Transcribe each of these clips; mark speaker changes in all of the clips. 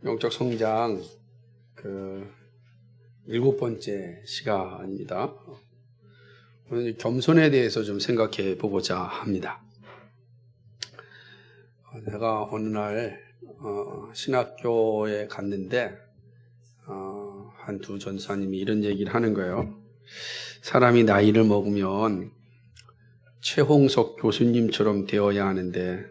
Speaker 1: 영적 성장 일곱 번째 시간입니다. 오늘 겸손에 대해서 좀 생각해 보고자 합니다. 내가 어느 날 신학교에 갔는데 한 두 전사님이 이런 얘기를 하는 거예요. 사람이 나이를 먹으면 최홍석 교수님처럼 되어야 하는데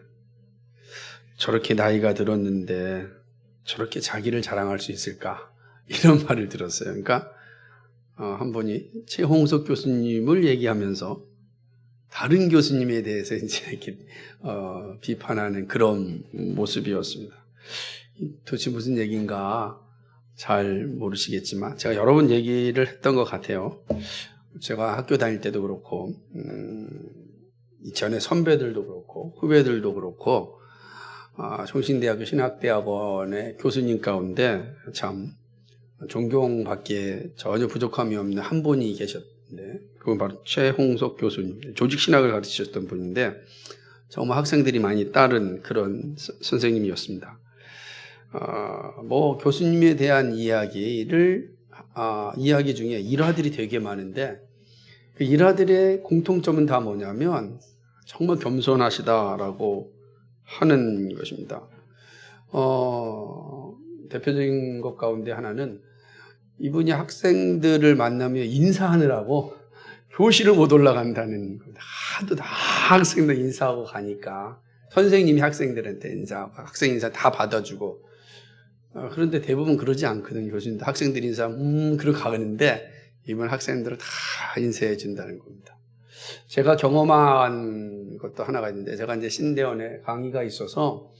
Speaker 1: 저렇게 나이가 들었는데 저렇게 자기를 자랑할 수 있을까? 이런 말을 들었어요. 그러니까 한 분이 최홍석 교수님을 얘기하면서 다른 교수님에 대해서 이제 이렇게 비판하는 그런 모습이었습니다. 도대체 무슨 얘기인가 잘 모르시겠지만 제가 여러 번 얘기를 했던 것 같아요. 제가 학교 다닐 때도 그렇고 이전에 선배들도 그렇고 후배들도 그렇고 성신대학교 신학대학원의 교수님 가운데 참 존경받기에 전혀 부족함이 없는 한 분이 계셨는데 그건 바로 최홍석 교수님, 조직신학을 가르치셨던 분인데 정말 학생들이 많이 따른 그런 선생님이었습니다. 교수님에 대한 이야기 중에 일화들이 되게 많은데 그 일화들의 공통점은 다 뭐냐면 정말 겸손하시다라고 하는 것입니다. 대표적인 것 가운데 하나는 이분이 학생들을 만나며 인사하느라고 교실을 못 올라간다는 겁니다. 하도 다 학생들 인사하고 가니까 선생님이 학생들한테 인사하고 학생 인사 다 받아주고 그런데 대부분 그러지 않거든요. 교수님도 학생들 인사 그러고 가는데 이번 학생들을 다 인사해 준다는 겁니다. 제가 경험한 것도 하나가 있는데 제가 이제 신대원에 강의가 있어서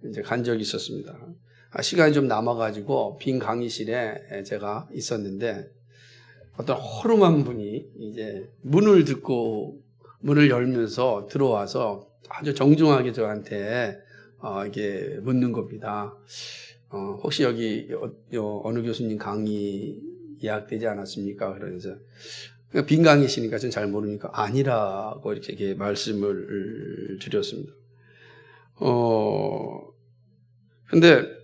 Speaker 1: 이제 간 적이 있었습니다. 시간이 좀 남아가지고 빈 강의실에 제가 있었는데 어떤 허름한 분이 이제 문을 열면서 들어와서 아주 정중하게 저한테 이게 묻는 겁니다. 혹시 여기 어느 교수님 강의 예약되지 않았습니까? 그러면서 빈 강의시니까 전 잘 모르니까 아니라고 이렇게 말씀을 드렸습니다. 근데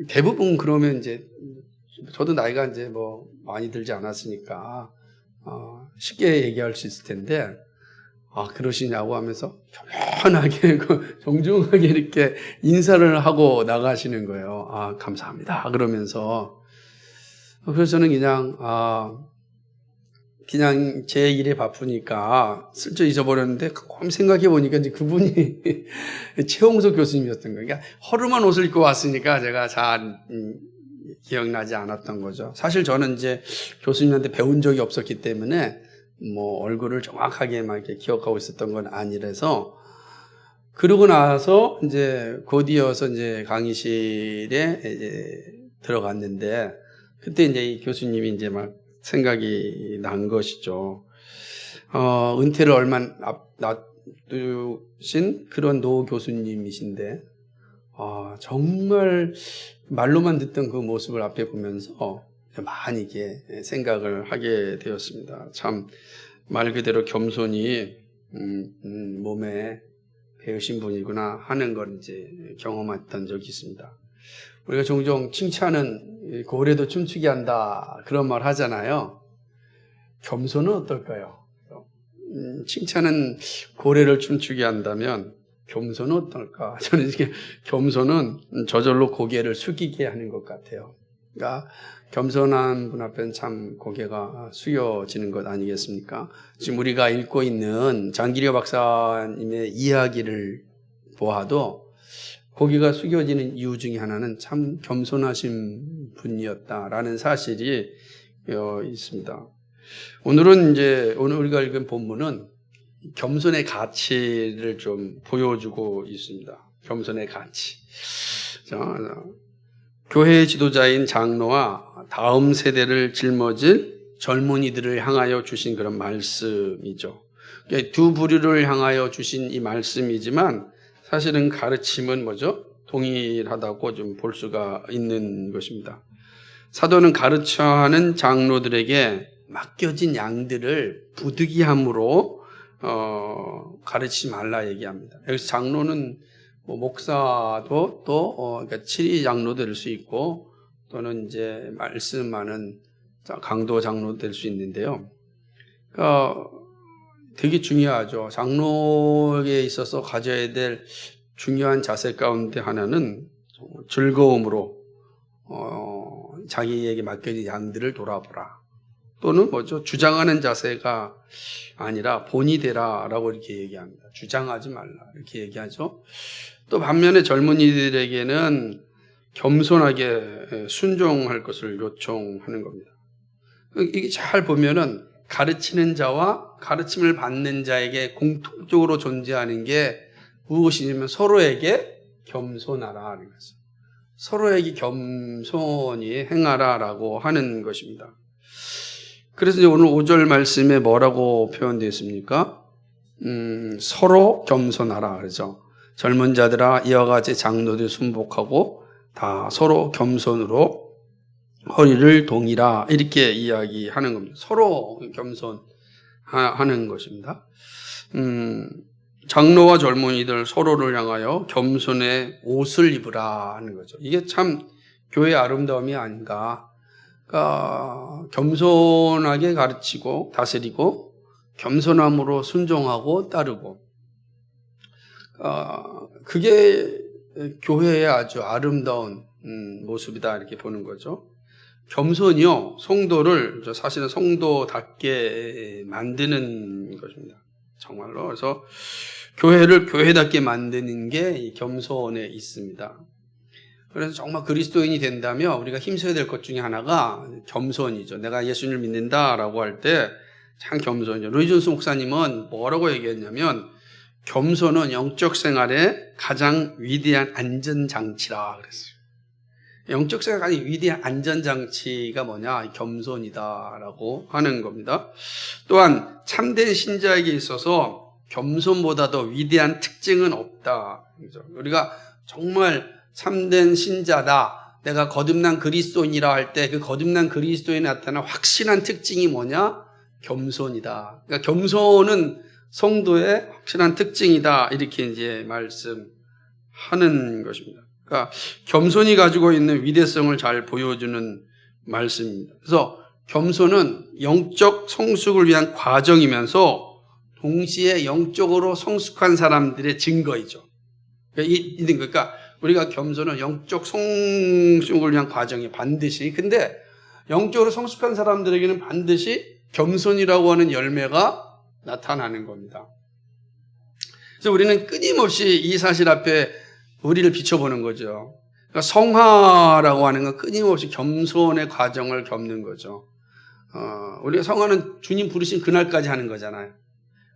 Speaker 1: 대부분 그러면 이제 저도 나이가 이제 많이 들지 않았으니까 쉽게 얘기할 수 있을 텐데 그러시냐고 하면서 편안하게 정중하게 이렇게 인사를 하고 나가시는 거예요. 감사합니다. 그러면서 그래서 저는 그냥 제 일에 바쁘니까 슬쩍 잊어버렸는데 곰 생각해 보니까 이제 그분이 최홍석 교수님이었던 거예요. 그러니까 허름한 옷을 입고 왔으니까 제가 잘 기억나지 않았던 거죠. 사실 저는 이제 교수님한테 배운 적이 없었기 때문에 얼굴을 정확하게 막 이렇게 기억하고 있었던 건 아니라서 그러고 나서 이제 곧이어서 이제 강의실에 이제 들어갔는데 그때 이제 이 교수님이 이제 막 생각이 난 것이죠. 은퇴를 얼마 놔두신 그런 노 교수님이신데, 정말 말로만 듣던 그 모습을 앞에 보면서 많이 이게 생각을 하게 되었습니다. 참, 말 그대로 겸손이, 몸에 배우신 분이구나 하는 걸 이제 경험했던 적이 있습니다. 우리가 종종 칭찬은 고래도 춤추게 한다 그런 말 하잖아요. 겸손은 어떨까요? 칭찬은 고래를 춤추게 한다면 겸손은 어떨까? 저는 이게 겸손은 저절로 고개를 숙이게 하는 것 같아요. 그러니까 겸손한 분 앞에는 참 고개가 숙여지는 것 아니겠습니까? 지금 우리가 읽고 있는 장기려 박사님의 이야기를 보아도 고개가 숙여지는 이유 중에 하나는 참 겸손하신 분이었다라는 사실이 있습니다. 오늘 우리가 읽은 본문은 겸손의 가치를 좀 보여주고 있습니다. 겸손의 가치. 교회의 지도자인 장로와 다음 세대를 짊어질 젊은이들을 향하여 주신 그런 말씀이죠. 두 부류를 향하여 주신 이 말씀이지만 사실은 가르침은 동일하다고 좀 볼 수가 있는 것입니다. 사도는 가르쳐하는 장로들에게 맡겨진 양들을 부득이함으로 가르치지 말라 얘기합니다. 여기서 장로는 뭐 목사도 또 그러니까 7위 장로 될 수 있고 또는 이제 말씀하는 강도 장로 될 수 있는데요. 그러니까 되게 중요하죠. 장로에 있어서 가져야 될 중요한 자세 가운데 하나는 즐거움으로 자기에게 맡겨진 양들을 돌아보라. 또는 뭐죠? 주장하는 자세가 아니라 본이 되라라고 이렇게 얘기합니다. 주장하지 말라 이렇게 얘기하죠. 또 반면에 젊은이들에게는 겸손하게 순종할 것을 요청하는 겁니다. 이게 잘 보면은 가르치는 자와 가르침을 받는 자에게 공통적으로 존재하는 게 무엇이냐면 서로에게 겸손하라 하는 것이죠. 서로에게 겸손히 행하라라고 하는 것입니다. 그래서 이제 오늘 5절 말씀에 뭐라고 표현되어 있습니까? 서로 겸손하라 그러죠. 젊은 자들아 이와 같이 장로들 순복하고 다 서로 겸손으로 허리를 동이라 이렇게 이야기하는 겁니다. 서로 겸손하는 것입니다. 장로와 젊은이들 서로를 향하여 겸손의 옷을 입으라 하는 거죠. 이게 참 교회의 아름다움이 아닌가. 그러니까 겸손하게 가르치고 다스리고 겸손함으로 순종하고 따르고 그게 교회의 아주 아름다운 모습이다 이렇게 보는 거죠. 겸손이요 성도를 사실은 성도답게 만드는 것입니다. 정말로. 그래서 교회를 교회답게 만드는 게 이 겸손에 있습니다. 그래서 정말 그리스도인이 된다면 우리가 힘써야 될 것 중에 하나가 겸손이죠. 내가 예수님을 믿는다라고 할 때 참 겸손이죠. 로이 존스 목사님은 뭐라고 얘기했냐면 겸손은 영적 생활의 가장 위대한 안전장치라 그랬어요. 영적 생활의 가장 위대한 안전장치가 뭐냐? 겸손이다라고 하는 겁니다. 또한 참된 신자에게 있어서 겸손보다 더 위대한 특징은 없다. 우리가 정말 참된 신자다. 내가 거듭난 그리스도인이라 할 때 그 거듭난 그리스도인에 나타난 확실한 특징이 뭐냐? 겸손이다. 그러니까 겸손은 성도의 확실한 특징이다. 이렇게 이제 말씀하는 것입니다. 그러니까 겸손이 가지고 있는 위대성을 잘 보여주는 말씀입니다. 그래서 겸손은 영적 성숙을 위한 과정이면서 동시에 영적으로 성숙한 사람들의 증거이죠. 그러니까 우리가 겸손은 영적 성숙을 위한 과정이 반드시, 근데 영적으로 성숙한 사람들에게는 반드시 겸손이라고 하는 열매가 나타나는 겁니다. 그래서 우리는 끊임없이 이 사실 앞에 우리를 비춰보는 거죠. 그러니까 성화라고 하는 건 끊임없이 겸손의 과정을 겪는 거죠. 우리가 성화는 주님 부르신 그날까지 하는 거잖아요.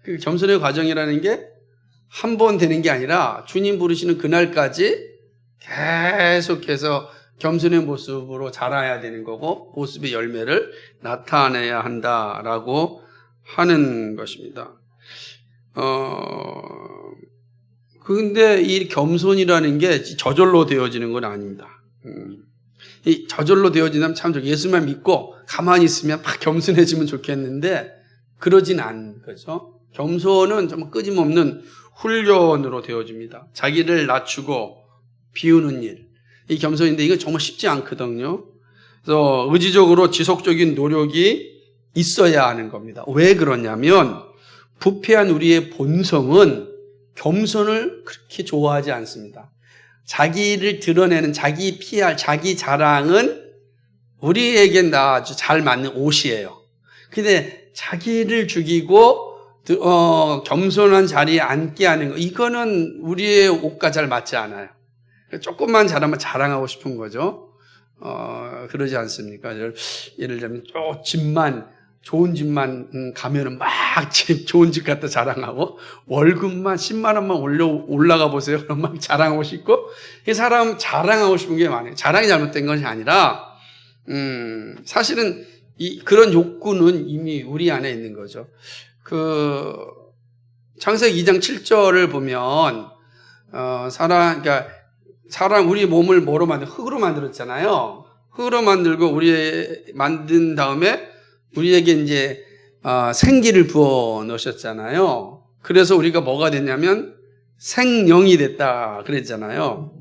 Speaker 1: 그 겸손의 과정이라는 게 한 번 되는 게 아니라 주님 부르시는 그날까지 계속해서 겸손의 모습으로 자라야 되는 거고 모습의 열매를 나타내야 한다라고 하는 것입니다. 근데 이 겸손이라는 게 저절로 되어지는 건 아닙니다. 이 저절로 되어진다면 참 예수만 믿고 가만히 있으면 막 겸손해지면 좋겠는데 그러진 않은 거죠. 겸손은 정말 끊임없는 훈련으로 되어집니다. 자기를 낮추고 비우는 일. 이 겸손인데 이건 정말 쉽지 않거든요. 그래서 의지적으로 지속적인 노력이 있어야 하는 겁니다. 왜 그러냐면 부패한 우리의 본성은 겸손을 그렇게 좋아하지 않습니다. 자기를 드러내는 자기 PR, 자기 자랑은 우리에겐 아주 잘 맞는 옷이에요. 근데 자기를 죽이고 겸손한 자리에 앉게 하는 거, 이거는 우리의 옷과 잘 맞지 않아요. 조금만 잘하면 자랑하고 싶은 거죠. 그러지 않습니까? 예를 들면 좋은 집만 가면은 막 좋은 집 갖다 자랑하고 월급만 10만 원만 올라가 보세요. 그럼 막 자랑하고 싶고, 이 사람 자랑하고 싶은 게 많아요. 자랑이 잘못된 것이 아니라 사실은 그런 욕구는 이미 우리 안에 있는 거죠. 창세기 2장 7절을 보면 그러니까 사람 우리 몸을 뭐로 흙으로 만들었잖아요. 흙으로 만들고 만든 다음에 우리에게 이제 생기를 부어 넣으셨잖아요. 그래서 우리가 뭐가 됐냐면 생령이 됐다 그랬잖아요.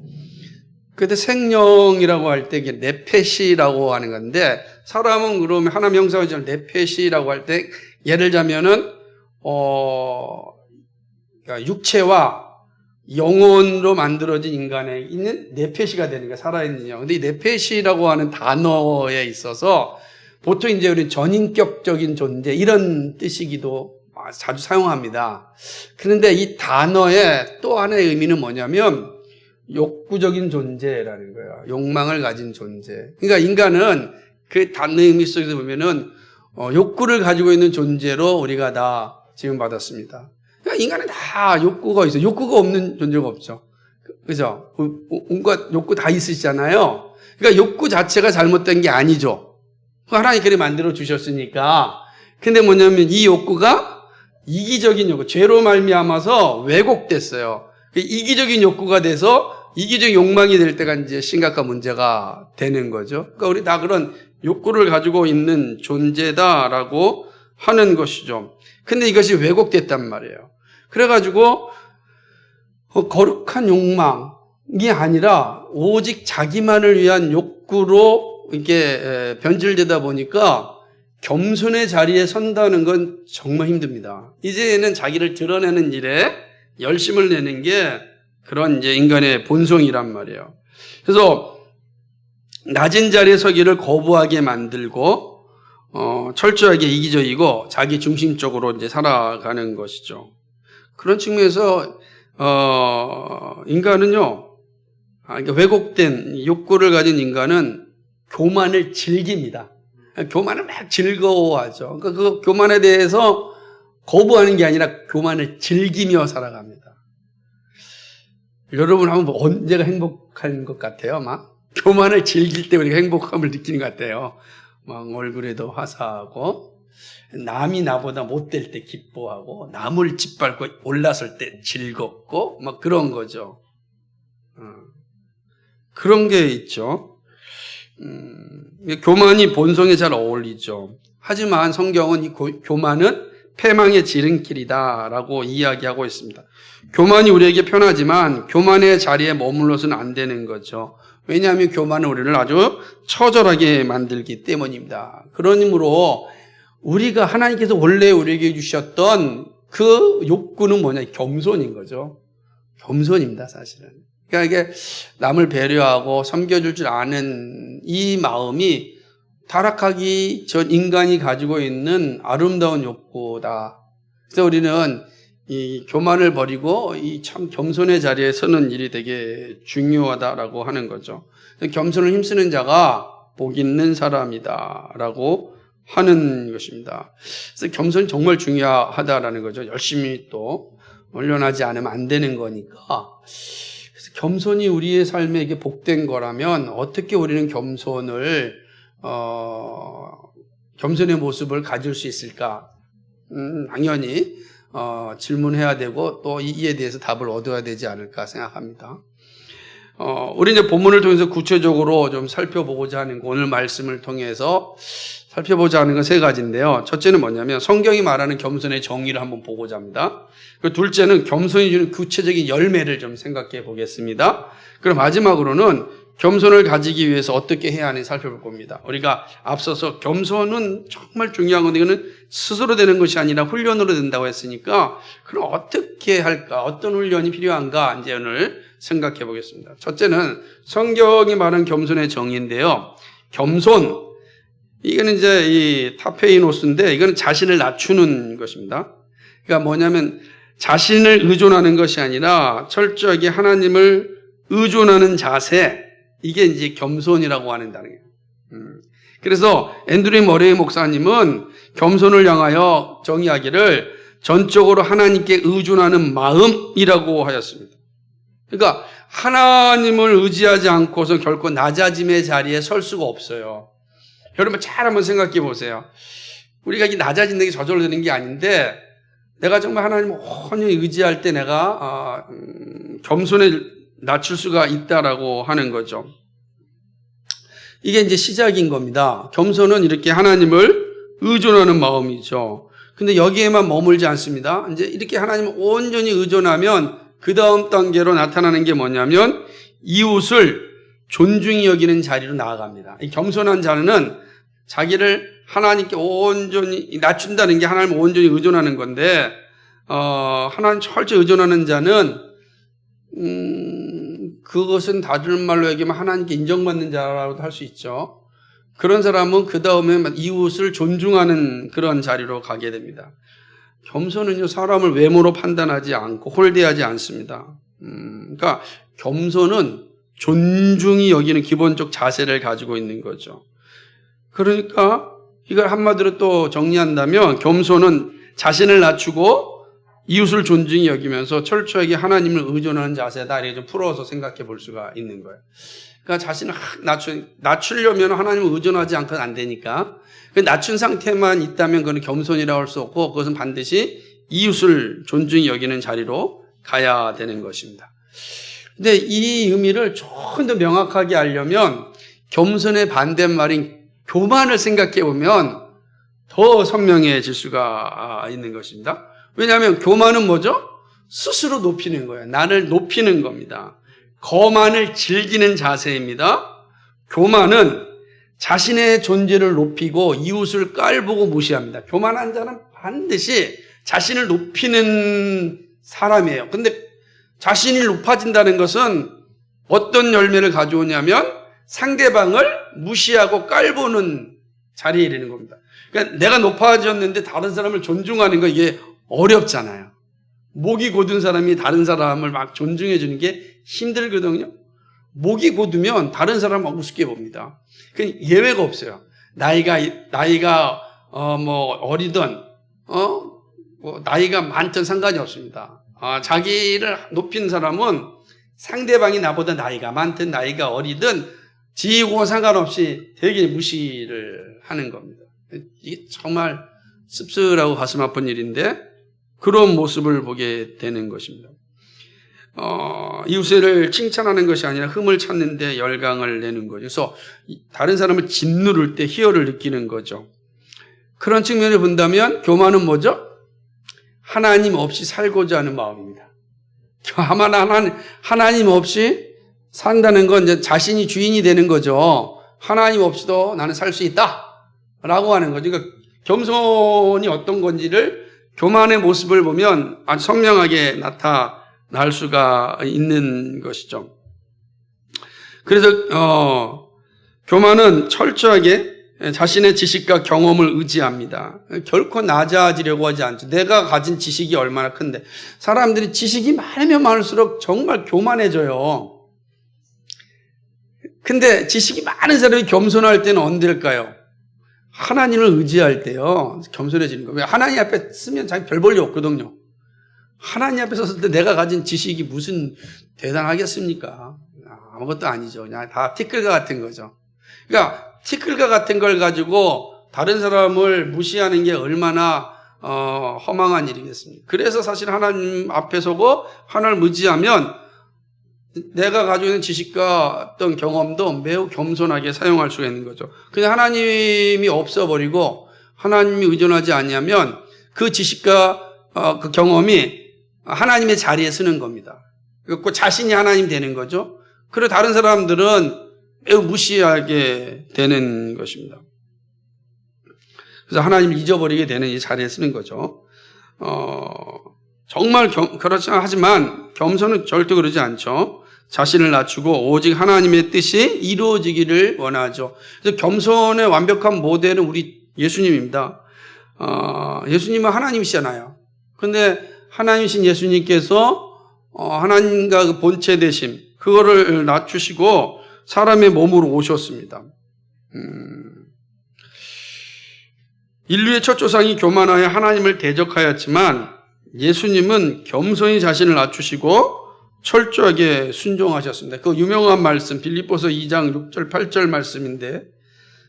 Speaker 1: 근데 생령이라고 할 때 이게 네페시라고 하는 건데, 사람은 그러면 하나님 형상을 네페시라고 할 때 예를 들자면은 그러니까 육체와 영혼으로 만들어진 인간에 있는 네페시가 되는 거예요. 살아있는 영. 근데 이 네페시라고 하는 단어에 있어서 보통 이제 우리 전인격적인 존재 이런 뜻이기도 자주 사용합니다. 그런데 이 단어의 또 하나의 의미는 뭐냐면 욕구적인 존재라는 거예요. 욕망을 가진 존재. 그러니까 인간은 그 단어의 의미 속에서 보면은 욕구를 가지고 있는 존재로 우리가 다 지음받았습니다. 그러니까 인간은 다 욕구가 있어요. 욕구가 없는 존재가 없죠. 그죠? 온갖 욕구 다 있으시잖아요. 그러니까 욕구 자체가 잘못된 게 아니죠. 하나님 그렇게 만들어 주셨으니까. 근데 뭐냐면 이 욕구가 이기적인 욕구, 죄로 말미암아서 왜곡됐어요. 이기적인 욕구가 돼서 이기적인 욕망이 될 때가 이제 심각한 문제가 되는 거죠. 그러니까 우리 다 그런 욕구를 가지고 있는 존재다라고 하는 것이죠. 근데 이것이 왜곡됐단 말이에요. 그래가지고 거룩한 욕망이 아니라 오직 자기만을 위한 욕구로 이렇게 변질되다 보니까 겸손의 자리에 선다는 건 정말 힘듭니다. 이제는 자기를 드러내는 일에 열심을 내는 게 그런 이제 인간의 본성이란 말이에요. 그래서 낮은 자리에 서기를 거부하게 만들고 철저하게 이기적이고 자기 중심적으로 이제 살아가는 것이죠. 그런 측면에서 인간은요, 그러니까 왜곡된 욕구를 가진 인간은 교만을 즐깁니다. 교만을 막 즐거워하죠. 그러니까 그 교만에 대해서 거부하는 게 아니라 교만을 즐기며 살아갑니다. 여러분 한번 언제가 행복한 것 같아요? 막 교만을 즐길 때 우리가 행복함을 느끼는 것 같아요. 막 얼굴에도 화사하고 남이 나보다 못될 때 기뻐하고 남을 짓밟고 올라설 때 즐겁고 막 그런 거죠. 그런 게 있죠. 교만이 본성에 잘 어울리죠. 하지만 성경은 이 교만은 패망의 지름길이다라고 이야기하고 있습니다. 교만이 우리에게 편하지만 교만의 자리에 머물러서는 안 되는 거죠. 왜냐하면 교만은 우리를 아주 처절하게 만들기 때문입니다. 그러므로 우리가 하나님께서 원래 우리에게 주셨던 그 욕구는 뭐냐? 겸손인 거죠. 겸손입니다, 사실은. 그러니까 이게 남을 배려하고 섬겨줄 줄 아는 이 마음이 타락하기 전 인간이 가지고 있는 아름다운 욕구다. 그래서 우리는 이 교만을 버리고 이 참 겸손의 자리에 서는 일이 되게 중요하다라고 하는 거죠. 겸손을 힘쓰는 자가 복 있는 사람이다라고 하는 것입니다. 그래서 겸손이 정말 중요하다라는 거죠. 열심히 또 훈련하지 않으면 안 되는 거니까. 그래서 겸손이 우리의 삶에 이게 복된 거라면 어떻게 우리는 겸손의 모습을 가질 수 있을까? 당연히 질문해야 되고 또 이에 대해서 답을 얻어야 되지 않을까 생각합니다. 우리 이제 본문을 통해서 구체적으로 좀 살펴보고자 하는 오늘 말씀을 통해서 살펴보자 하는 건 세 가지인데요. 첫째는 뭐냐면 성경이 말하는 겸손의 정의를 한번 보고자 합니다. 그 둘째는 겸손이 주는 구체적인 열매를 좀 생각해 보겠습니다. 그리고 마지막으로는 겸손을 가지기 위해서 어떻게 해야 하는지 살펴볼 겁니다. 우리가 앞서서 겸손은 정말 중요한 건데 이거는 스스로 되는 것이 아니라 훈련으로 된다고 했으니까 그럼 어떻게 할까? 어떤 훈련이 필요한가? 이제 오늘 생각해 보겠습니다. 첫째는 성경이 말하는 겸손의 정의인데요. 겸손. 이거는 이제 이 타페이노스인데 이거는 자신을 낮추는 것입니다. 그러니까 뭐냐면 자신을 의존하는 것이 아니라 철저하게 하나님을 의존하는 자세. 이게 이제 겸손이라고 하는다는 거예요. 그래서 앤드류 머레이 목사님은 겸손을 향하여 정의하기를 전적으로 하나님께 의존하는 마음이라고 하였습니다. 그러니까 하나님을 의지하지 않고서 결코 낮아짐의 자리에 설 수가 없어요. 여러분 잘 한번 생각해 보세요. 우리가 이 낮아지는 게 저절로 되는 게 아닌데 내가 정말 하나님을 온전히 의지할 때 내가 겸손에 낮출 수가 있다라고 하는 거죠. 이게 이제 시작인 겁니다. 겸손은 이렇게 하나님을 의존하는 마음이죠. 근데 여기에만 머물지 않습니다. 이제 이렇게 하나님을 온전히 의존하면 그 다음 단계로 나타나는 게 뭐냐면 이웃을 존중히 여기는 자리로 나아갑니다. 이 겸손한 자는 자기를 하나님께 온전히 낮춘다는 게 하나님을 온전히 의존하는 건데, 하나님 철저히 의존하는 자는 그것은 다른 말로 얘기하면 하나님께 인정받는 자라고도 할 수 있죠. 그런 사람은 그 다음에 이웃을 존중하는 그런 자리로 가게 됩니다. 겸손은요, 사람을 외모로 판단하지 않고 홀대하지 않습니다. 그러니까 겸손은 존중이 여기는 기본적 자세를 가지고 있는 거죠. 그러니까 이걸 한마디로 또 정리한다면 겸손은 자신을 낮추고 이웃을 존중히 여기면서 철저하게 하나님을 의존하는 자세다. 이렇게 좀 풀어서 생각해 볼 수가 있는 거예요. 그러니까 자신을 낮추려면 하나님을 의존하지 않고는 안 되니까 그 낮춘 상태만 있다면 그건 겸손이라고 할 수 없고 그것은 반드시 이웃을 존중히 여기는 자리로 가야 되는 것입니다. 근데 이 의미를 조금 더 명확하게 알려면 겸손의 반대말인 교만을 생각해 보면 더 선명해질 수가 있는 것입니다. 왜냐하면 교만은 뭐죠? 스스로 높이는 거예요. 나를 높이는 겁니다. 거만을 즐기는 자세입니다. 교만은 자신의 존재를 높이고 이웃을 깔보고 무시합니다. 교만한 자는 반드시 자신을 높이는 사람이에요. 근데 자신이 높아진다는 것은 어떤 열매를 가져오냐면 상대방을 무시하고 깔보는 자리에 이르는 겁니다. 그러니까 내가 높아졌는데 다른 사람을 존중하는 거 이게 어렵잖아요. 목이 곧은 사람이 다른 사람을 막 존중해 주는 게 힘들거든요. 목이 곧으면 다른 사람을 막 우습게 봅니다. 그 예외가 없어요. 나이가 어리든 나이가 많든 상관이 없습니다. 자기를 높인 사람은 상대방이 나보다 나이가 많든 나이가 어리든 지위고 상관없이 되게 무시를 하는 겁니다. 이게 정말 씁쓸하고 가슴 아픈 일인데 그런 모습을 보게 되는 것입니다. 이웃을 칭찬하는 것이 아니라 흠을 찾는 데 열강을 내는 거죠. 그래서 다른 사람을 짓누를 때 희열을 느끼는 거죠. 그런 측면을 본다면 교만은 뭐죠? 하나님 없이 살고자 하는 마음입니다. 하나님 없이 산다는 건 이제 자신이 주인이 되는 거죠. 하나님 없이도 나는 살 수 있다 라고 하는 거죠. 그러니까 겸손이 어떤 건지를 교만의 모습을 보면 아주 선명하게 나타날 수가 있는 것이죠. 그래서 교만은 철저하게 자신의 지식과 경험을 의지합니다. 결코 낮아지려고 하지 않죠. 내가 가진 지식이 얼마나 큰데 사람들이 지식이 많으면 많을수록 정말 교만해져요. 근데 지식이 많은 사람이 겸손할 때는 언제일까요? 하나님을 의지할 때요. 겸손해지는 거예요. 하나님 앞에 쓰면 자기 별 볼 일 없거든요. 하나님 앞에 섰을 때 내가 가진 지식이 무슨 대단하겠습니까? 아무것도 아니죠. 그냥 다 티끌과 같은 거죠. 그러니까 티끌과 같은 걸 가지고 다른 사람을 무시하는 게 얼마나 허망한 일이겠습니까? 그래서 사실 하나님 앞에 서고 하나님을 의지하면 내가 가지고 있는 지식과 어떤 경험도 매우 겸손하게 사용할 수가 있는 거죠. 그냥 하나님이 없어버리고 하나님이 의존하지 않으면 그 지식과 그 경험이 하나님의 자리에 서는 겁니다. 그 자신이 하나님 되는 거죠. 그리고 다른 사람들은 매우 무시하게 되는 것입니다. 그래서 하나님을 잊어버리게 되는 이 자리에 서는 거죠. 정말 그렇지 하지만 겸손은 절대 그러지 않죠. 자신을 낮추고 오직 하나님의 뜻이 이루어지기를 원하죠. 그래서 겸손의 완벽한 모델은 우리 예수님입니다. 예수님은 하나님이시잖아요. 그런데 하나님이신 예수님께서 하나님과 그 본체 되심 그거를 낮추시고 사람의 몸으로 오셨습니다. 인류의 첫 조상이 교만하여 하나님을 대적하였지만 예수님은 겸손히 자신을 낮추시고 철저하게 순종하셨습니다. 그 유명한 말씀 빌립보서 2장 6절 8절 말씀인데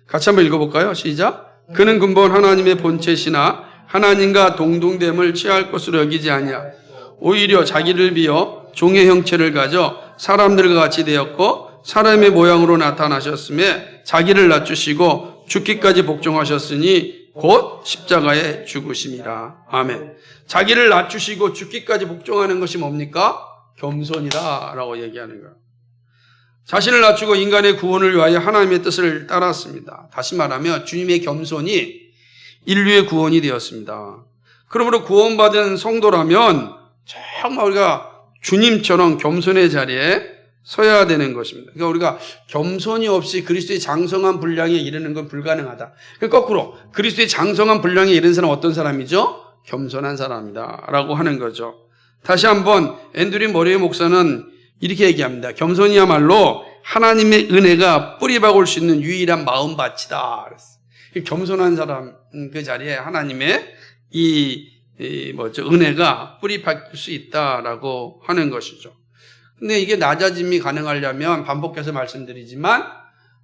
Speaker 1: 같이 한번 읽어볼까요? 시작. 그는 근본 하나님의 본체시나 하나님과 동등됨을 취할 것으로 여기지 아니하 오히려 자기를 비어 종의 형체를 가져 사람들과 같이 되었고 사람의 모양으로 나타나셨음에 자기를 낮추시고 죽기까지 복종하셨으니 곧 십자가에 죽으심이라. 아멘. 자기를 낮추시고 죽기까지 복종하는 것이 뭡니까? 겸손이다라고 얘기하는 거예요. 자신을 낮추고 인간의 구원을 위하여 하나님의 뜻을 따랐습니다. 다시 말하면 주님의 겸손이 인류의 구원이 되었습니다. 그러므로 구원받은 성도라면 정말 우리가 주님처럼 겸손의 자리에 서야 되는 것입니다. 그러니까 우리가 겸손이 없이 그리스도의 장성한 분량에 이르는 건 불가능하다. 거꾸로 그리스도의 장성한 분량에 이른 사람은 어떤 사람이죠? 겸손한 사람이다 라고 하는 거죠. 다시 한번 앤드류 머레이 목사는 이렇게 얘기합니다. 겸손이야말로 하나님의 은혜가 뿌리박을 수 있는 유일한 마음밭이다. 겸손한 사람 그 자리에 하나님의 은혜가 뿌리박힐 수 있다라고 하는 것이죠. 근데 이게 낮아짐이 가능하려면 반복해서 말씀드리지만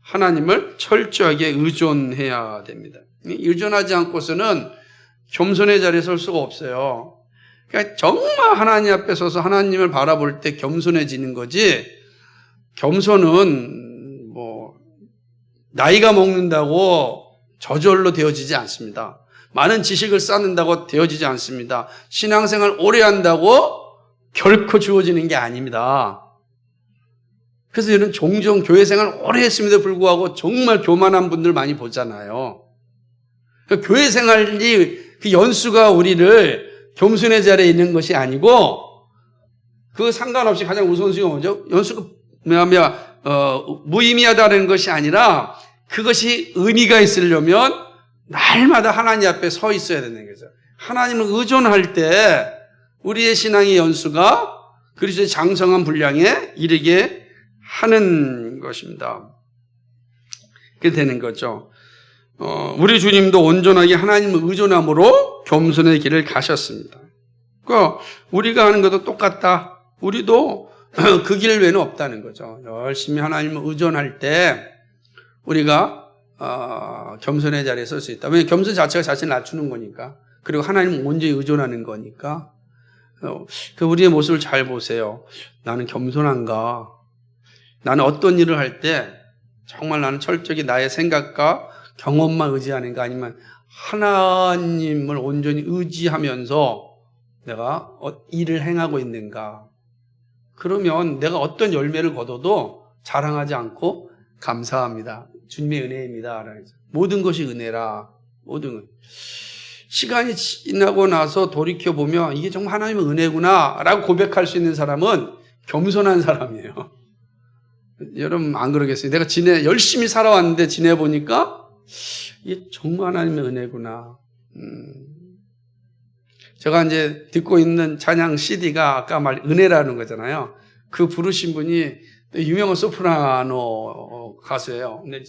Speaker 1: 하나님을 철저하게 의존해야 됩니다. 의존하지 않고서는 겸손의 자리에 설 수가 없어요. 그러니까 정말 하나님 앞에 서서 하나님을 바라볼 때 겸손해지는 거지, 겸손은 나이가 먹는다고 저절로 되어지지 않습니다. 많은 지식을 쌓는다고 되어지지 않습니다. 신앙생활 오래 한다고 결코 주어지는 게 아닙니다. 그래서 저는 종종 교회 생활 오래 했음에도 불구하고 정말 교만한 분들 많이 보잖아요. 교회 생활이 그 연수가 우리를 겸손의 자리에 있는 것이 아니고, 그 상관없이 가장 우선순위가 뭐죠? 연수가 무의미하다는 것이 아니라 그것이 의미가 있으려면 날마다 하나님 앞에 서 있어야 되는 거죠. 하나님을 의존할 때 우리의 신앙의 연수가 그리스도의 장성한 분량에 이르게 하는 것입니다. 그렇게 되는 거죠. 우리 주님도 온전하게 하나님을 의존함으로 겸손의 길을 가셨습니다. 그러니까 우리가 하는 것도 똑같다. 우리도 그 길 외에는 없다는 거죠. 열심히 하나님을 의존할 때 우리가 겸손의 자리에 설 수 있다. 왜냐하면 겸손 자체가 자신을 낮추는 거니까. 그리고 하나님을 온전히 의존하는 거니까. 그 우리의 모습을 잘 보세요. 나는 겸손한가? 나는 어떤 일을 할 때 정말 나는 철저히 나의 생각과 경험만 의지하는가, 아니면 하나님을 온전히 의지하면서 내가 일을 행하고 있는가. 그러면 내가 어떤 열매를 거둬도 자랑하지 않고 감사합니다. 주님의 은혜입니다. 모든 것이 은혜라. 모든 것. 시간이 지나고 나서 돌이켜보면 이게 정말 하나님의 은혜구나 라고 고백할 수 있는 사람은 겸손한 사람이에요. 여러분 안 그러겠어요? 내가 열심히 살아왔는데 지내보니까 이게 정말 하나님의 은혜구나. 제가 이제 듣고 있는 찬양 CD가 아까 은혜라는 거잖아요. 그 부르신 분이 유명한 소프라노 가수예요. 근데